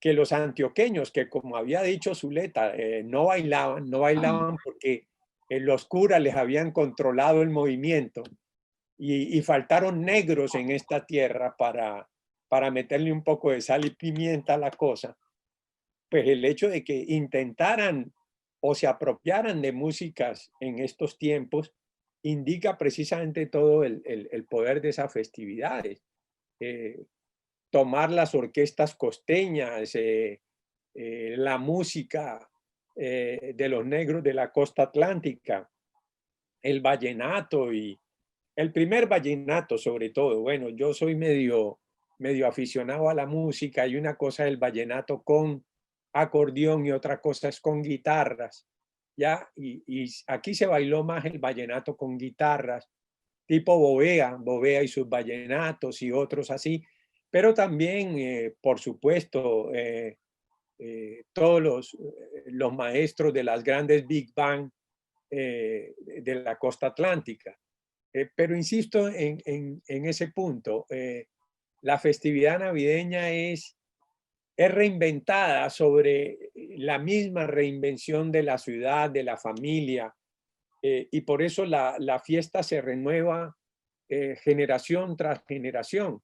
que los antioqueños, que como había dicho Zuleta, no bailaban porque los curas les habían controlado el movimiento, y faltaron negros en esta tierra para meterle un poco de sal y pimienta a la cosa. Pues el hecho de que intentaran o se apropiaran de músicas en estos tiempos, indica precisamente todo el poder de esas festividades. Tomar las orquestas costeñas, la música de los negros de la costa atlántica, el vallenato y el primer vallenato sobre todo. Bueno, yo soy medio aficionado a la música y una cosa es el vallenato con acordeón y otra cosa es con guitarras, ¿ya? Y aquí se bailó más el vallenato con guitarras, tipo Bovea y sus vallenatos y otros así, pero también, por supuesto, todos los maestros de las grandes Big Band de la costa atlántica. Pero insisto en ese punto, la festividad navideña es reinventada sobre la misma reinvención de la ciudad, de la familia, y por eso la fiesta se renueva generación tras generación.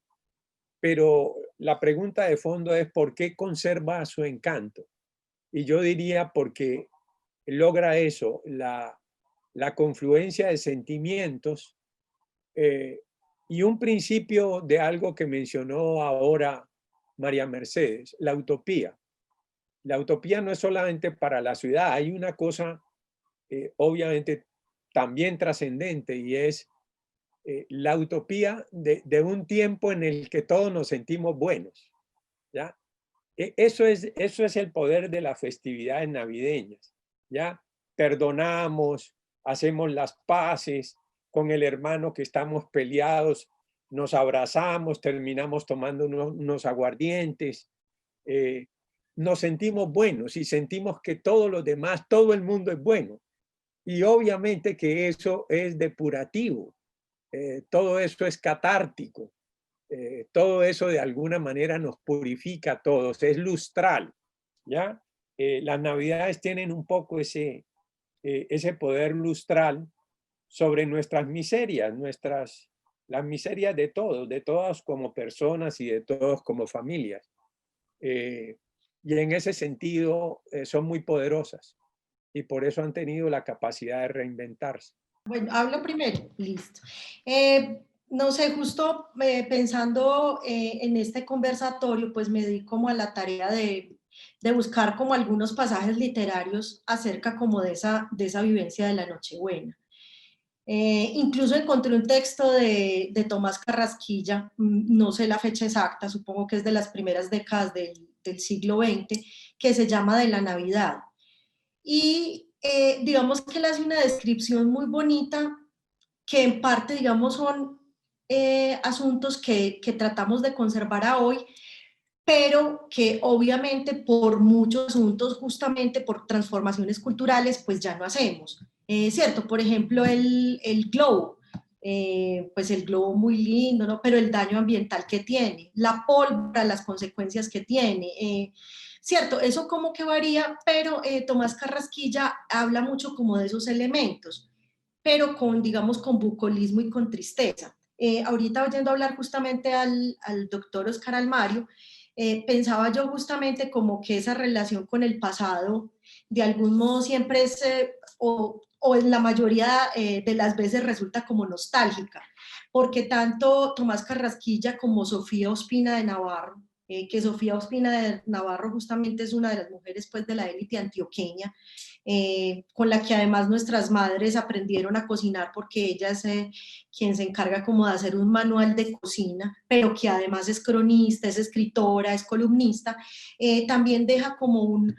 Pero la pregunta de fondo es ¿por qué conserva su encanto? Y yo diría porque logra eso, la confluencia de sentimientos y un principio de algo que mencionó ahora María Mercedes, la utopía. La utopía no es solamente para la ciudad, hay una cosa obviamente también trascendente y es la utopía de un tiempo en el que todos nos sentimos buenos, ¿ya? Eso es el poder de las festividades navideñas, ¿ya? Perdonamos, hacemos las paces con el hermano que estamos peleados, nos abrazamos, terminamos tomando unos aguardientes, nos sentimos buenos y sentimos que todos los demás, todo el mundo es bueno. Y obviamente que eso es depurativo, todo eso es catártico. Todo eso de alguna manera nos purifica a todos, es lustral, ¿ya? Las navidades tienen un poco ese poder lustral sobre nuestras miserias, las miserias de todos como personas y de todos como familias. Y en ese sentido son muy poderosas y por eso han tenido la capacidad de reinventarse. Bueno, hablo primero, listo. No sé, justo pensando en este conversatorio, pues me di como a la tarea de buscar como algunos pasajes literarios acerca como de esa vivencia de la Nochebuena. Incluso encontré un texto de Tomás Carrasquilla, no sé la fecha exacta, supongo que es de las primeras décadas del siglo XX, que se llama De la Navidad. Y digamos que él hace una descripción muy bonita que en parte, digamos, son asuntos que tratamos de conservar a hoy, pero que obviamente por muchos asuntos, justamente por transformaciones culturales, pues ya no hacemos. ¿Cierto? Por ejemplo, el globo. Pues el globo muy lindo, ¿no? Pero el daño ambiental que tiene, la pólvora, las consecuencias que tiene. Cierto, eso como que varía, pero Tomás Carrasquilla habla mucho como de esos elementos, pero con, digamos, con bucolismo y con tristeza. Ahorita oyendo hablar justamente al doctor Oscar Almario, pensaba yo justamente como que esa relación con el pasado, de algún modo siempre es, o en la mayoría de las veces resulta como nostálgica, porque tanto Tomás Carrasquilla como Sofía Ospina de Navarro, que Sofía Ospina de Navarro justamente es una de las mujeres pues de la élite antioqueña, con la que además nuestras madres aprendieron a cocinar porque ella es quien se encarga como de hacer un manual de cocina, pero que además es cronista, es escritora, es columnista, también deja como un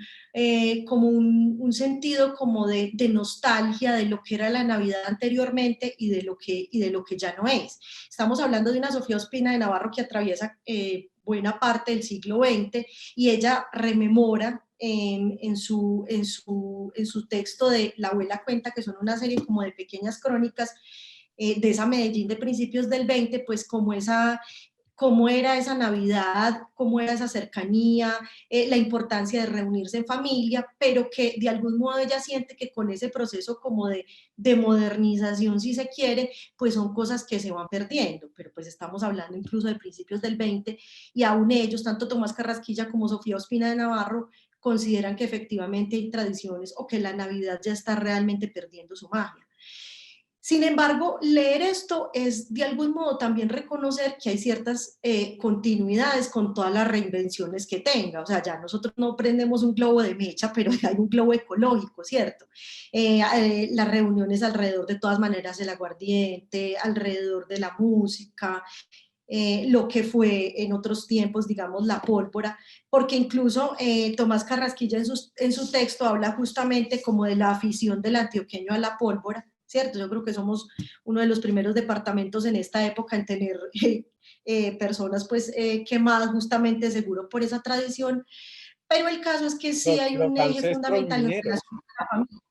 sentido como de nostalgia de lo que era la Navidad anteriormente y de lo que ya no es. Estamos hablando de una Sofía Ospina de Navarro que atraviesa buena parte del siglo XX y ella rememora en su texto de La abuela cuenta, que son una serie como de pequeñas crónicas de esa Medellín de principios del 20, pues cómo era esa Navidad, cómo era esa cercanía, la importancia de reunirse en familia, pero que de algún modo ella siente que con ese proceso como de modernización, si se quiere, pues son cosas que se van perdiendo, pero pues estamos hablando incluso de principios del 20 y aún ellos, tanto Tomás Carrasquilla como Sofía Ospina de Navarro, consideran que efectivamente hay tradiciones o que la Navidad ya está realmente perdiendo su magia. Sin embargo, leer esto es de algún modo también reconocer que hay ciertas continuidades con todas las reinvenciones que tenga. O sea, ya nosotros no prendemos un globo de mecha, pero hay un globo ecológico, ¿cierto? Las reuniones alrededor de todas maneras del aguardiente, alrededor de la música, lo que fue en otros tiempos, digamos, la pólvora, porque incluso Tomás Carrasquilla en su texto habla justamente como de la afición del antioqueño a la pólvora, ¿cierto? Yo creo que somos uno de los primeros departamentos en esta época en tener personas pues quemadas justamente seguro por esa tradición, pero el caso es que sí hay Los un eje ancestros fundamental en mineros, relación con la familia.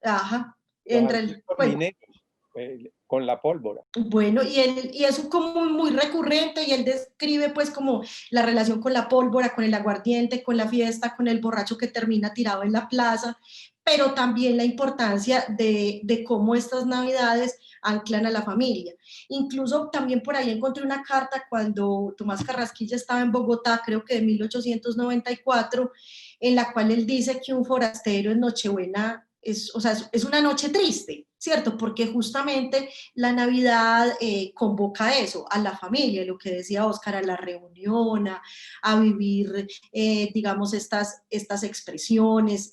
Ajá, los ancestros bueno, mineros con la pólvora. bueno, y es como muy, muy recurrente, y él describe pues como la relación con la pólvora, con el aguardiente, con la fiesta, con el borracho que termina tirado en la plaza, pero también la importancia de cómo estas navidades anclan a la familia. Incluso también por ahí encontré una carta cuando Tomás Carrasquilla estaba en Bogotá, creo que de 1894, en la cual él dice que un forastero en Nochebuena o sea, es una noche triste, ¿cierto? Porque justamente la Navidad convoca a eso, a la familia, lo que decía Óscar, a la reunión, a vivir, digamos, estas expresiones,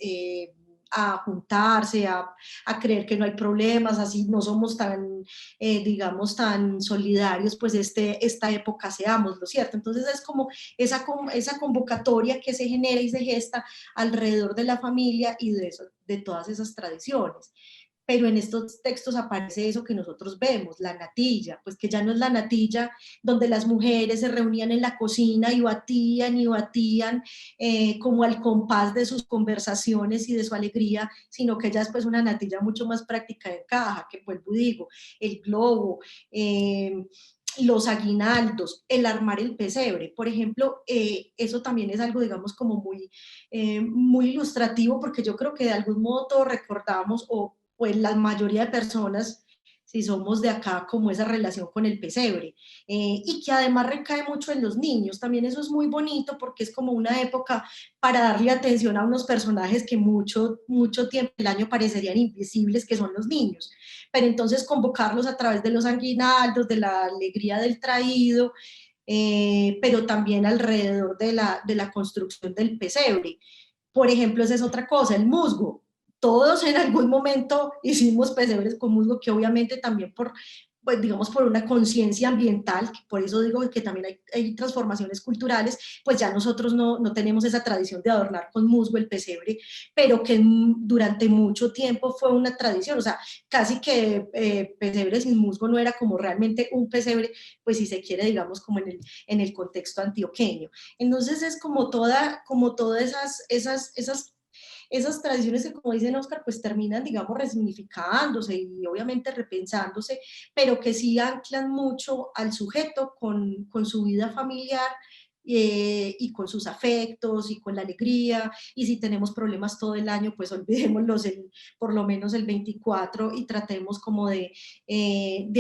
a juntarse, a creer que no hay problemas, así no somos tan, digamos, tan solidarios, pues esta época seámoslo, ¿cierto? Entonces es como esa convocatoria que se genera y se gesta alrededor de la familia y de todas esas tradiciones. Pero en estos textos aparece eso que nosotros vemos, la natilla, pues que ya no es la natilla donde las mujeres se reunían en la cocina y batían como al compás de sus conversaciones y de su alegría, sino que ya es pues una natilla mucho más práctica de caja, que vuelvo y digo, el globo, los aguinaldos, el armar el pesebre, por ejemplo, eso también es algo, digamos, como muy ilustrativo, porque yo creo que de algún modo todos recordamos, o pues la mayoría de personas, si somos de acá, como esa relación con el pesebre, y que además recae mucho en los niños, también eso es muy bonito, porque es como una época para darle atención a unos personajes que mucho tiempo del año parecerían invisibles, que son los niños, pero entonces convocarlos a través de los aguinaldos, de la alegría del traído, pero también alrededor de la construcción del pesebre. Por ejemplo, esa es otra cosa, el musgo. Todos en algún momento hicimos pesebres con musgo, que obviamente también pues digamos por una conciencia ambiental, que por eso digo que también hay transformaciones culturales, pues ya nosotros no tenemos esa tradición de adornar con musgo el pesebre, pero que durante mucho tiempo fue una tradición, o sea, casi que pesebre sin musgo no era como realmente un pesebre, pues si se quiere, digamos, como en el contexto antioqueño. Entonces es como todas esas tradiciones que, como dice Óscar, pues terminan, digamos, resignificándose y obviamente repensándose, pero que sí anclan mucho al sujeto con su vida familiar, y con sus afectos y con la alegría, y si tenemos problemas todo el año, pues olvidémoslos por lo menos el 24 y tratemos como de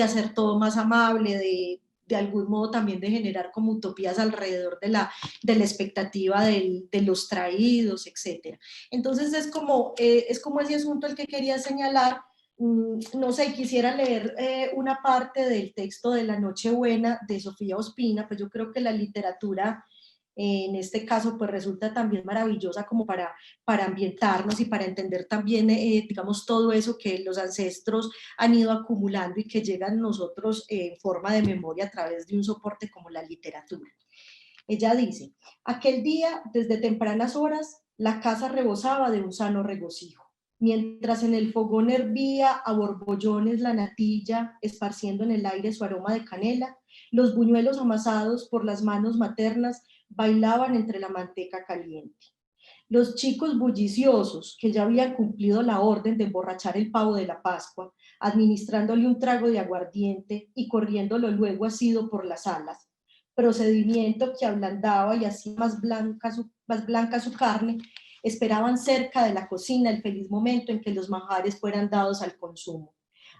hacer todo más amable, de algún modo también de generar como utopías alrededor de la expectativa de los traídos, etc. Entonces es como ese asunto el que quería señalar. No sé, quisiera leer una parte del texto de La Nochebuena de Sofía Ospina, pues yo creo que la literatura en este caso pues resulta también maravillosa como para ambientarnos y para entender también, digamos, todo eso que los ancestros han ido acumulando y que llegan a nosotros en forma de memoria a través de un soporte como la literatura. Ella dice: aquel día, desde tempranas horas, la casa rebosaba de un sano regocijo. Mientras en el fogón hervía a borbollones la natilla, esparciendo en el aire su aroma de canela, los buñuelos amasados por las manos maternas bailaban entre la manteca caliente. Los chicos bulliciosos, que ya habían cumplido la orden de emborrachar el pavo de la Pascua, administrándole un trago de aguardiente y corriéndolo luego asido por las alas, procedimiento que ablandaba y hacía más blanca su carne, esperaban cerca de la cocina el feliz momento en que los manjares fueran dados al consumo.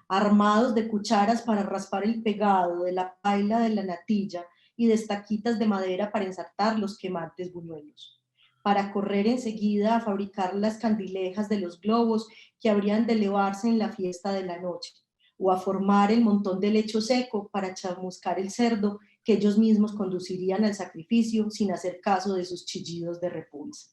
Armados de cucharas para raspar el pegado de la paila de la natilla y de estaquitas de madera para ensartar los quemantes buñuelos. para correr enseguida a fabricar las candilejas de los globos que habrían de elevarse en la fiesta de la noche, o a formar el montón de lecho seco para chamuscar el cerdo que ellos mismos conducirían al sacrificio sin hacer caso de sus chillidos de repulsa.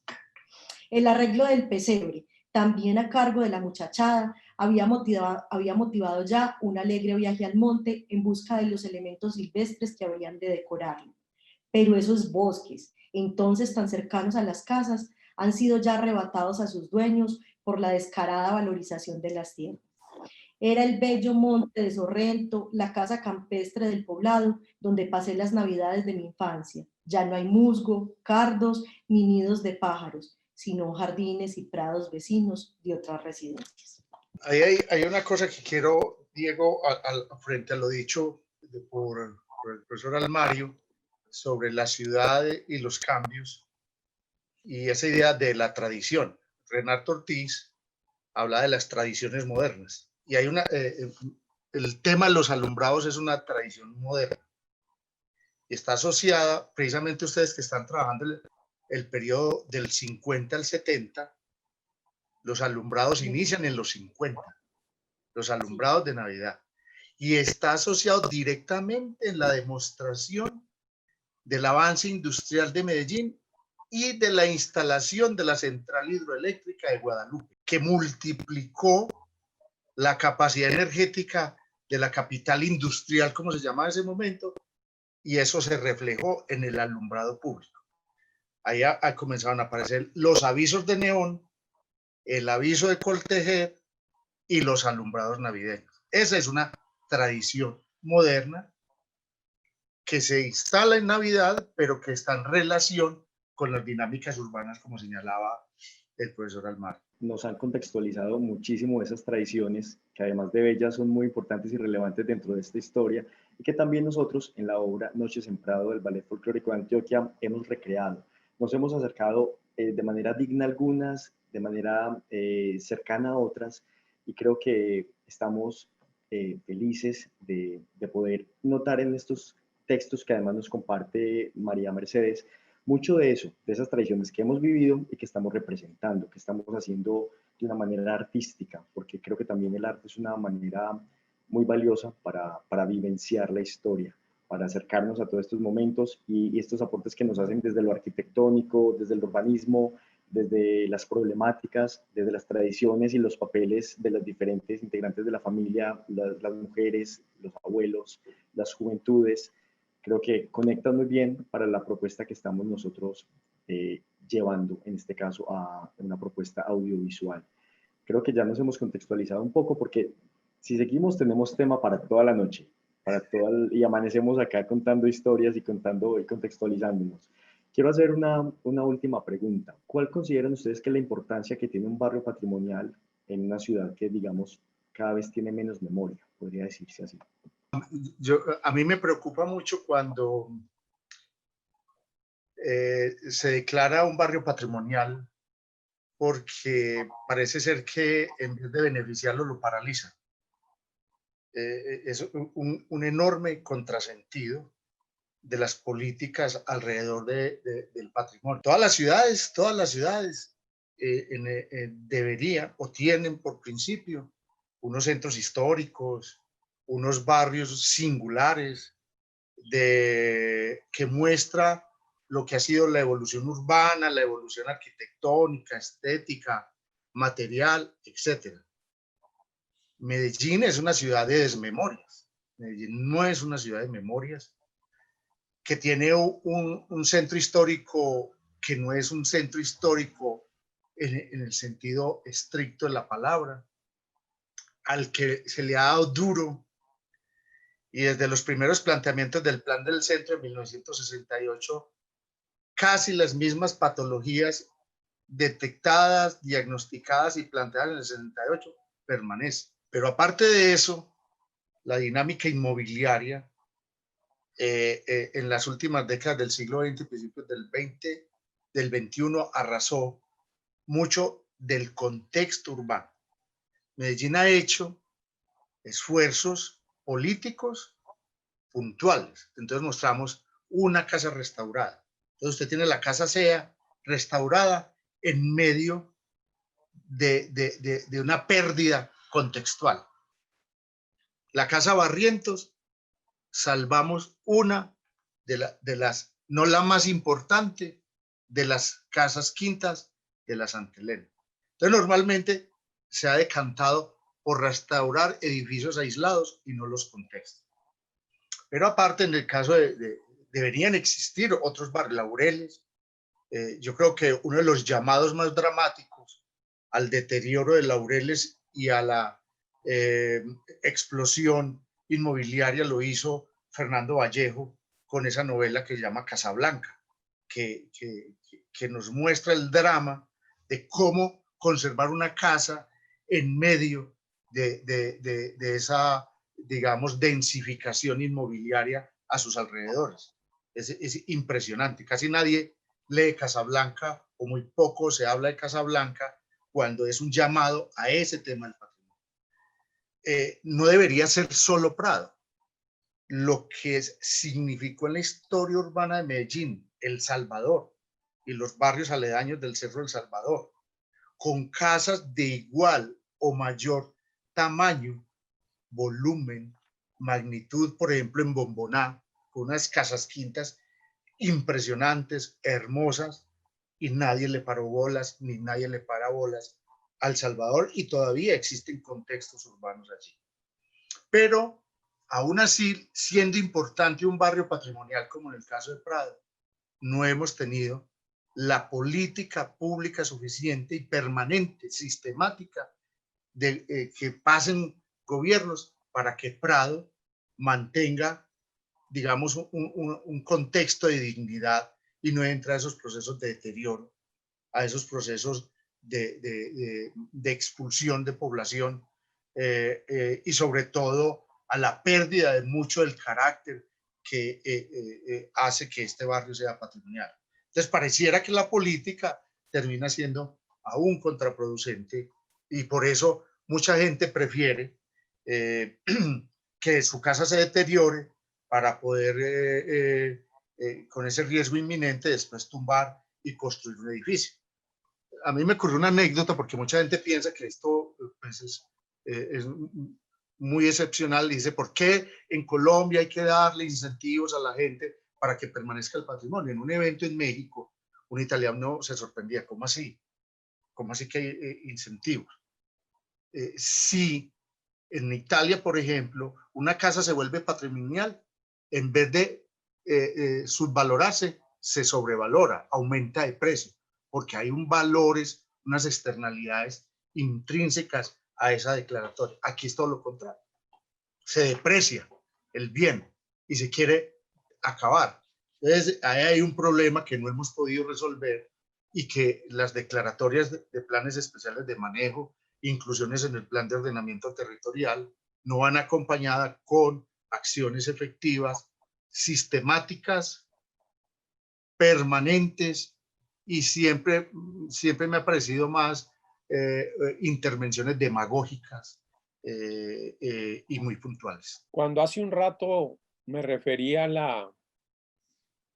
El arreglo del pesebre, también a cargo de la muchachada, había motivado ya un alegre viaje al monte en busca de los elementos silvestres que habrían de decorarlo. Pero esos bosques, entonces tan cercanos a las casas, han sido ya arrebatados a sus dueños por la descarada valorización de las tierras. Era el bello monte de Sorrento, la casa campestre del poblado, donde pasé las navidades de mi infancia. Ya no hay musgo, cardos, ni nidos de pájaros, sino jardines y prados vecinos de otras residencias. Hay una cosa que quiero, Diego, frente a lo dicho por el profesor Almario sobre la ciudad y los cambios y esa idea de la tradición. Renato Ortiz habla de las tradiciones modernas y hay el tema de los alumbrados es una tradición moderna y está asociada precisamente ustedes que están trabajando el periodo del 50 al 70. Los alumbrados inician en los 50, los alumbrados de Navidad, y está asociado directamente en la demostración del avance industrial de Medellín y de la instalación de la central hidroeléctrica de Guadalupe, que multiplicó la capacidad energética de la capital industrial, como se llamaba en ese momento, y eso se reflejó en el alumbrado público. Ahí comenzaron a aparecer los avisos de neón, el aviso de Coltejer y los alumbrados navideños. Esa es una tradición moderna que se instala en Navidad, pero que está en relación con las dinámicas urbanas, como señalaba el profesor Almar. Nos han contextualizado muchísimo esas tradiciones, que además de bellas son muy importantes y relevantes dentro de esta historia, y que también nosotros en la obra Noches en Prado del Ballet Folclórico de Antioquia hemos recreado. Nos hemos acercado de manera digna a algunas, de manera cercana a otras, y creo que estamos felices de poder notar en estos textos que además nos comparte María Mercedes, mucho de eso, de esas tradiciones que hemos vivido y que estamos representando, que estamos haciendo de una manera artística, porque creo que también el arte es una manera muy valiosa para vivenciar la historia, para acercarnos a todos estos momentos y estos aportes que nos hacen desde lo arquitectónico, desde el urbanismo, desde las problemáticas, desde las tradiciones y los papeles de los diferentes integrantes de la familia, las mujeres, los abuelos, las juventudes. Creo que conectan muy bien para la propuesta que estamos nosotros llevando, en este caso, a una propuesta audiovisual. Creo que ya nos hemos contextualizado un poco porque si seguimos tenemos tema para toda la noche, y amanecemos acá contando historias y contando y contextualizándonos. Quiero hacer una última pregunta. ¿Cuál consideran ustedes que es la importancia que tiene un barrio patrimonial en una ciudad que, digamos, cada vez tiene menos memoria, podría decirse así? A mí me preocupa mucho cuando se declara un barrio patrimonial porque parece ser que en vez de beneficiarlo lo paraliza. Es un enorme contrasentido de las políticas alrededor del patrimonio. Todas las ciudades deberían o tienen por principio unos centros históricos, unos barrios singulares que muestra lo que ha sido la evolución urbana, la evolución arquitectónica, estética, material, etc. Medellín es una ciudad de desmemorias. Medellín no es una ciudad de memorias, que tiene un centro histórico que no es un centro histórico en el sentido estricto de la palabra, al que se le ha dado duro. Y desde los primeros planteamientos del Plan del Centro de 1968, casi las mismas patologías detectadas, diagnosticadas y planteadas en el 68 permanecen. Pero aparte de eso, la dinámica inmobiliaria en las últimas décadas del siglo XX, principios del XXI, arrasó mucho del contexto urbano. Medellín ha hecho esfuerzos políticos puntuales. Entonces mostramos una casa restaurada. Entonces usted tiene la casa SEA restaurada en medio de una pérdida contextual. La Casa Barrientos, salvamos una de las, no la más importante, de las casas quintas de la Santa Elena. Entonces, normalmente se ha decantado por restaurar edificios aislados y no los contextos. Pero aparte, en el caso deberían existir otros barrios, Laureles. Yo creo que uno de los llamados más dramáticos al deterioro de Laureles y a la explosión inmobiliaria lo hizo Fernando Vallejo con esa novela que se llama Casablanca, que nos muestra el drama de cómo conservar una casa en medio de esa, digamos, densificación inmobiliaria a sus alrededores. Es impresionante. Casi nadie lee Casablanca o muy poco se habla de Casablanca cuando es un llamado a ese tema del patrimonio. No debería ser solo Prado. Lo que significó en la historia urbana de Medellín, El Salvador y los barrios aledaños del Cerro del Salvador, con casas de igual o mayor tamaño, volumen, magnitud, por ejemplo en Bomboná, con unas casas quintas impresionantes, hermosas, y nadie le paró bolas, ni nadie le para bolas al Salvador, y todavía existen contextos urbanos allí. Pero aún así, siendo importante un barrio patrimonial como en el caso de Prado, no hemos tenido la política pública suficiente y permanente, sistemática, de que pasen gobiernos para que Prado mantenga, digamos, un contexto de dignidad y no entre a esos procesos de deterioro, a esos procesos de expulsión de población y sobre todo a la pérdida de mucho del carácter que hace que este barrio sea patrimonial. Entonces pareciera que la política termina siendo aún contraproducente y por eso mucha gente prefiere que su casa se deteriore para poder, con ese riesgo inminente, después tumbar y construir un edificio. A mí me ocurrió una anécdota porque mucha gente piensa que esto pues, es muy excepcional. Dice, ¿por qué en Colombia hay que darle incentivos a la gente para que permanezca el patrimonio? En un evento en México, un italiano se sorprendía, ¿cómo así? ¿Cómo así que hay incentivos? Si en Italia, por ejemplo, una casa se vuelve patrimonial, en vez de subvalorarse, se sobrevalora, aumenta de precio, porque hay valores, unas externalidades intrínsecas a esa declaratoria. Aquí es todo lo contrario. Se deprecia el bien y se quiere acabar. Entonces, ahí hay un problema que no hemos podido resolver y que las declaratorias de planes especiales de manejo, inclusiones en el plan de ordenamiento territorial, no van acompañadas con acciones efectivas, sistemáticas, permanentes y siempre me ha parecido más intervenciones demagógicas y muy puntuales. Cuando hace un rato me refería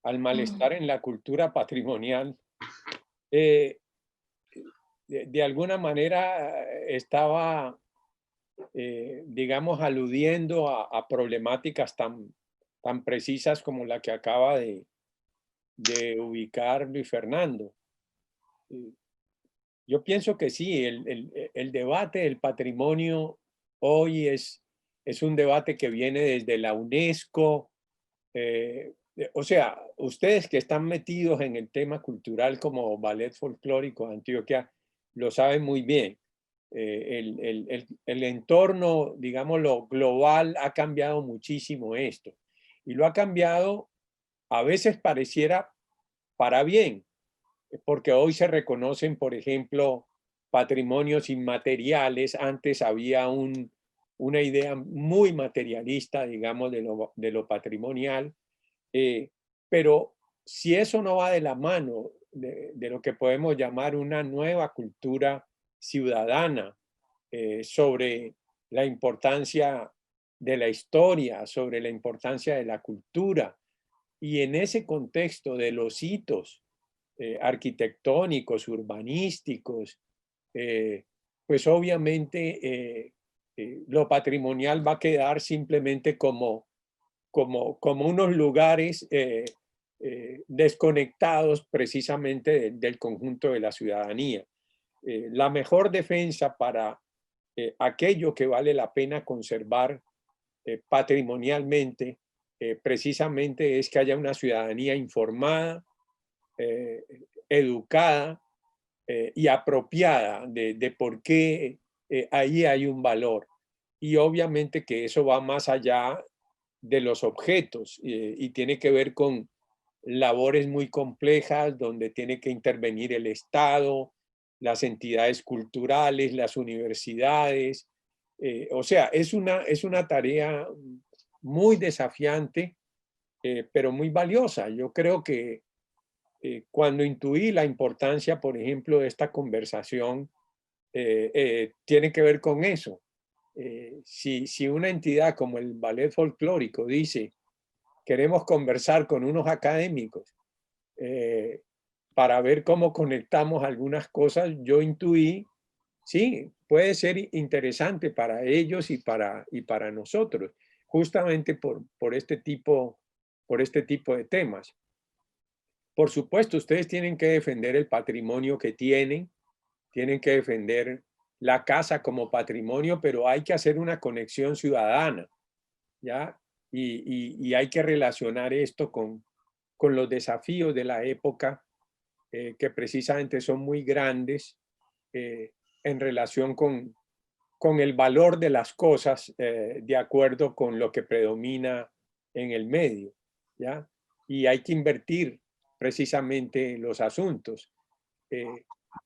al malestar en la cultura patrimonial, de alguna manera estaba, digamos, aludiendo a problemáticas tan precisas como la que acaba de ubicar Luis Fernando. Yo pienso que sí, el debate del patrimonio hoy es un debate que viene desde la UNESCO. O sea, ustedes que están metidos en el tema cultural como Ballet Folclórico de Antioquia lo saben muy bien. El entorno, digámoslo, global ha cambiado muchísimo esto. Y lo ha cambiado, a veces pareciera para bien, porque hoy se reconocen, por ejemplo, patrimonios inmateriales. Antes había una idea muy materialista, digamos, de lo patrimonial, pero si eso no va de la mano de lo que podemos llamar una nueva cultura ciudadana sobre la importancia de la historia, sobre la importancia de la cultura, y en ese contexto de los hitos arquitectónicos, urbanísticos, pues obviamente lo patrimonial va a quedar simplemente como unos lugares desconectados precisamente del conjunto de la ciudadanía. La mejor defensa para aquello que vale la pena conservar patrimonialmente precisamente es que haya una ciudadanía informada, educada y apropiada de por qué ahí hay un valor. Y obviamente que eso va más allá de los objetos y tiene que ver con labores muy complejas donde tiene que intervenir el Estado, las entidades culturales, las universidades. O sea, es una tarea muy desafiante, pero muy valiosa. Yo creo que cuando intuí la importancia, por ejemplo, de esta conversación, tiene que ver con eso. Si una entidad como el Ballet Folclórico dice, queremos conversar con unos académicos para ver cómo conectamos algunas cosas, yo intuí, sí, puede ser interesante para ellos y para nosotros, justamente por este tipo de temas. Por supuesto, ustedes tienen que defender el patrimonio que tienen que defender la casa como patrimonio, pero hay que hacer una conexión ciudadana, ¿ya? Y hay que relacionar esto con los desafíos de la época, que precisamente son muy grandes en relación con el valor de las cosas de acuerdo con lo que predomina en el medio, ¿ya? Y hay que invertir precisamente los asuntos.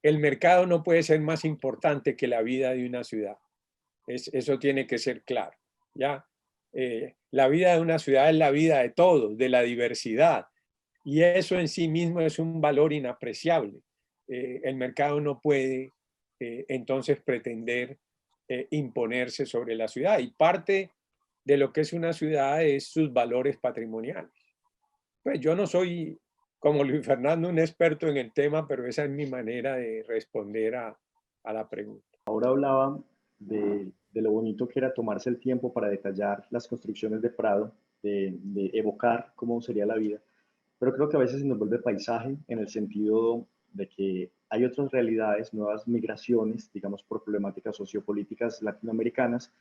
El mercado no puede ser más importante que la vida de una ciudad. Eso tiene que ser claro, ¿ya? La vida de una ciudad es la vida de todos, de la diversidad, y eso en sí mismo es un valor inapreciable. El mercado no puede entonces pretender imponerse sobre la ciudad, y parte de lo que es una ciudad es sus valores patrimoniales. Pues yo no soy, como Luis Fernando, un experto en el tema, pero esa es mi manera de responder a la pregunta. Ahora hablaba de lo bonito que era tomarse el tiempo para detallar las construcciones de Prado, de evocar cómo sería la vida, pero creo que a veces se nos vuelve paisaje en el sentido de que hay otras realidades, nuevas migraciones, digamos por problemáticas sociopolíticas latinoamericanas,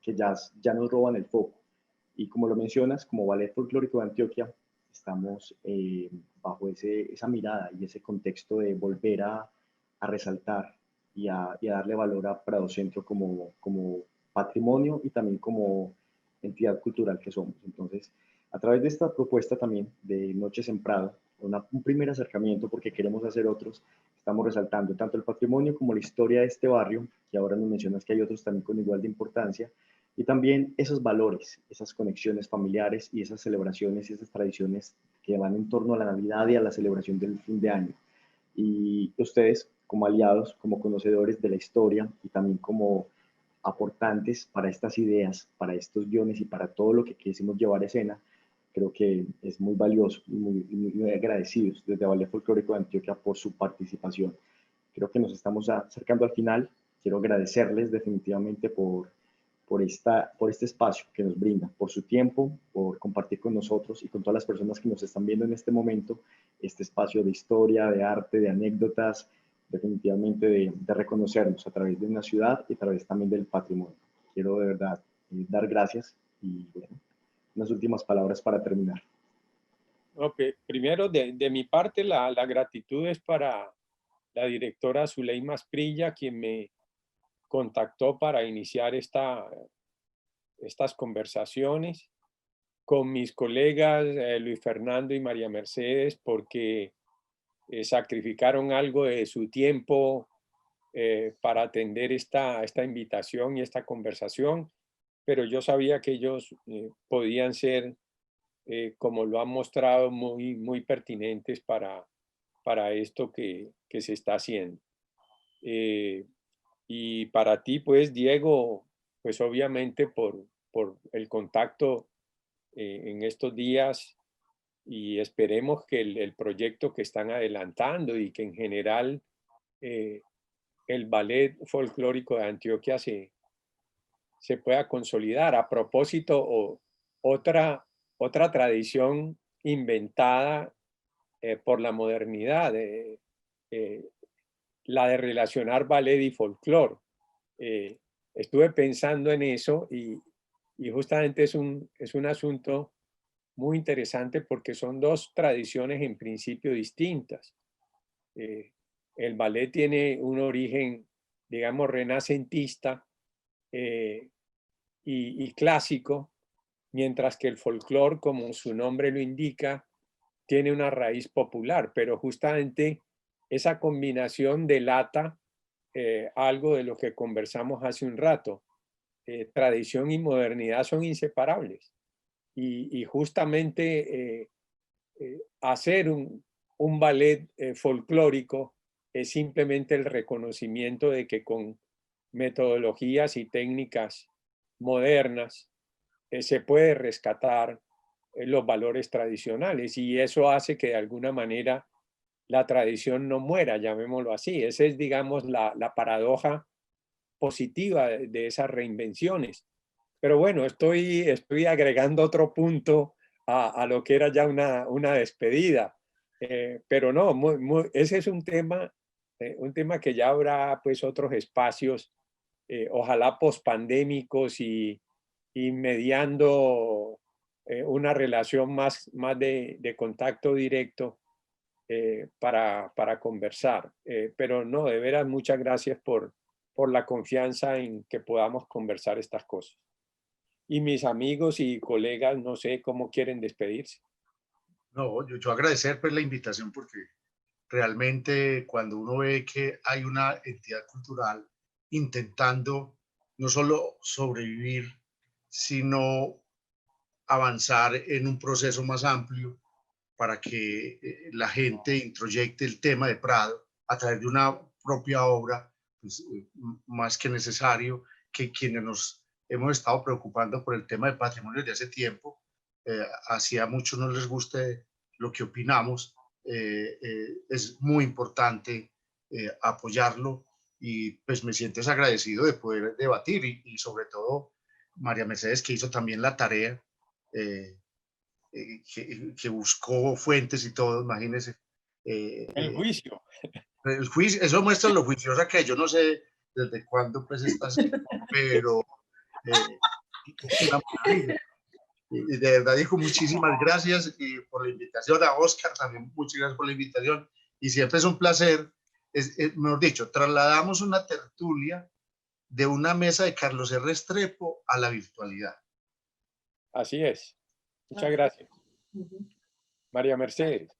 que ya nos roban el foco. Y como lo mencionas, como Ballet Folclórico de Antioquia, estamos bajo esa mirada y ese contexto de volver a resaltar y a darle valor a Prado Centro como patrimonio y también como entidad cultural que somos. Entonces, a través de esta propuesta también de Noches en Prado, un primer acercamiento porque queremos hacer otros, estamos resaltando tanto el patrimonio como la historia de este barrio, que ahora nos mencionas que hay otros también con igual de importancia, y también esos valores, esas conexiones familiares y esas celebraciones y esas tradiciones que van en torno a la Navidad y a la celebración del fin de año. Y ustedes, como aliados, como conocedores de la historia y también como aportantes para estas ideas, para estos guiones y para todo lo que quisimos llevar a escena, creo que es muy valioso y muy agradecidos desde Ballet Folclórico de Antioquia por su participación. Creo que nos estamos acercando al final. Quiero agradecerles definitivamente por este espacio que nos brinda, por su tiempo, por compartir con nosotros y con todas las personas que nos están viendo en este momento, este espacio de historia, de arte, de anécdotas, definitivamente de reconocernos a través de una ciudad y a través también del patrimonio. Quiero de verdad dar gracias y bueno, unas últimas palabras para terminar. Okay. Primero, de mi parte, la gratitud es para la directora Zuleima Asprilla, quien me contactó para iniciar estas conversaciones con mis colegas Luis Fernando y María Mercedes, porque sacrificaron algo de su tiempo para atender esta invitación y esta conversación, pero yo sabía que ellos podían ser, como lo han mostrado, muy pertinentes para esto que se está haciendo. Y para ti, pues, Diego, pues obviamente por el contacto en estos días y esperemos que el proyecto que están adelantando y que en general el ballet folclórico de Antioquia se pueda consolidar. A propósito, otra tradición inventada por la modernidad, la de relacionar ballet y folclore. Estuve pensando en eso y justamente es un asunto muy interesante porque son dos tradiciones en principio distintas. El ballet tiene un origen, digamos, renacentista y clásico, mientras que el folclore, como su nombre lo indica, tiene una raíz popular, pero justamente esa combinación delata algo de lo que conversamos hace un rato. Tradición y modernidad son inseparables y justamente hacer un ballet folclórico es simplemente el reconocimiento de que con metodologías y técnicas modernas se puede rescatar los valores tradicionales y eso hace que de alguna manera la tradición no muera, llamémoslo así. Esa es, digamos, la paradoja positiva de esas reinvenciones. Pero bueno, estoy agregando otro punto a lo que era ya una despedida. Pero no, ese es un tema que ya habrá pues otros espacios, ojalá pospandémicos y mediando una relación más de contacto directo para conversar. Pero no, de veras, muchas gracias por la confianza en que podamos conversar estas cosas. Y mis amigos y colegas, no sé cómo quieren despedirse. No, yo agradecer pues la invitación porque realmente cuando uno ve que hay una entidad cultural intentando no solo sobrevivir, sino avanzar en un proceso más amplio para que la gente introyecte el tema de Prado a través de una propia obra, pues, más que necesario que quienes nos hemos estado preocupando por el tema de patrimonio desde hace tiempo, así a muchos no les guste lo que opinamos, es muy importante apoyarlo y pues me sientes agradecido de poder debatir y sobre todo María Mercedes que hizo también la tarea, que buscó fuentes y todo, imagínense. El juicio. El juicio, eso muestra lo juiciosa que yo no sé desde cuándo pues está así, pero es una maravilla. Y de verdad dijo muchísimas gracias y por la invitación a Oscar también muchas gracias por la invitación y siempre es un placer, mejor dicho, trasladamos una tertulia de una mesa de Carlos R. Restrepo a la virtualidad. Así es. Muchas gracias. María Mercedes.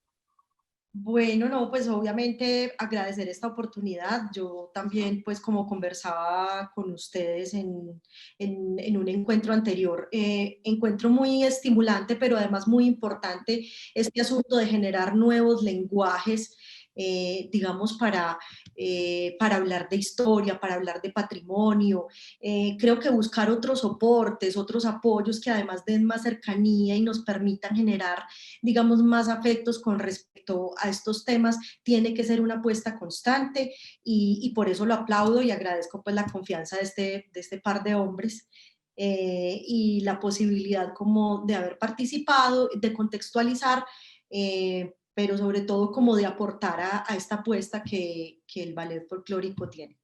Bueno, no, pues obviamente agradecer esta oportunidad. Yo también, pues como conversaba con ustedes en un encuentro anterior, encuentro muy estimulante, pero además muy importante este asunto de generar nuevos lenguajes, digamos, para hablar de historia, para hablar de patrimonio. Creo que buscar otros soportes, otros apoyos que además den más cercanía y nos permitan generar, digamos, más afectos con respecto a estos temas, tiene que ser una apuesta constante y por eso lo aplaudo y agradezco pues la confianza de este par de hombres y la posibilidad como de haber participado, de contextualizar, pero sobre todo como de aportar a esta apuesta que el ballet folclórico tiene.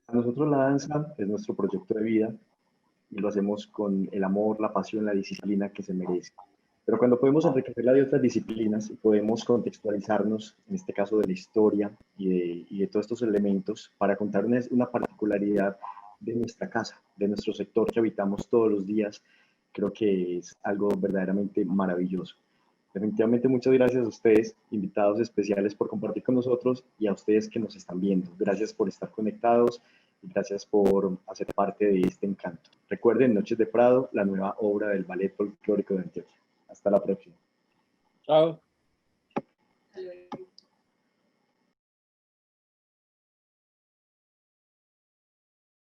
A nosotros la danza es nuestro proyecto de vida y lo hacemos con el amor, la pasión, la disciplina que se merece. Pero cuando podemos enriquecerla de otras disciplinas y podemos contextualizarnos, en este caso de la historia y de todos estos elementos, para contar una particularidad de nuestra casa, de nuestro sector que habitamos todos los días, creo que es algo verdaderamente maravilloso. Definitivamente muchas gracias a ustedes, invitados especiales, por compartir con nosotros y a ustedes que nos están viendo. Gracias por estar conectados y gracias por hacer parte de este encanto. Recuerden, Noches de Prado, la nueva obra del Ballet Folclórico de Antioquia. Hasta la próxima. Chao. Hasta luego.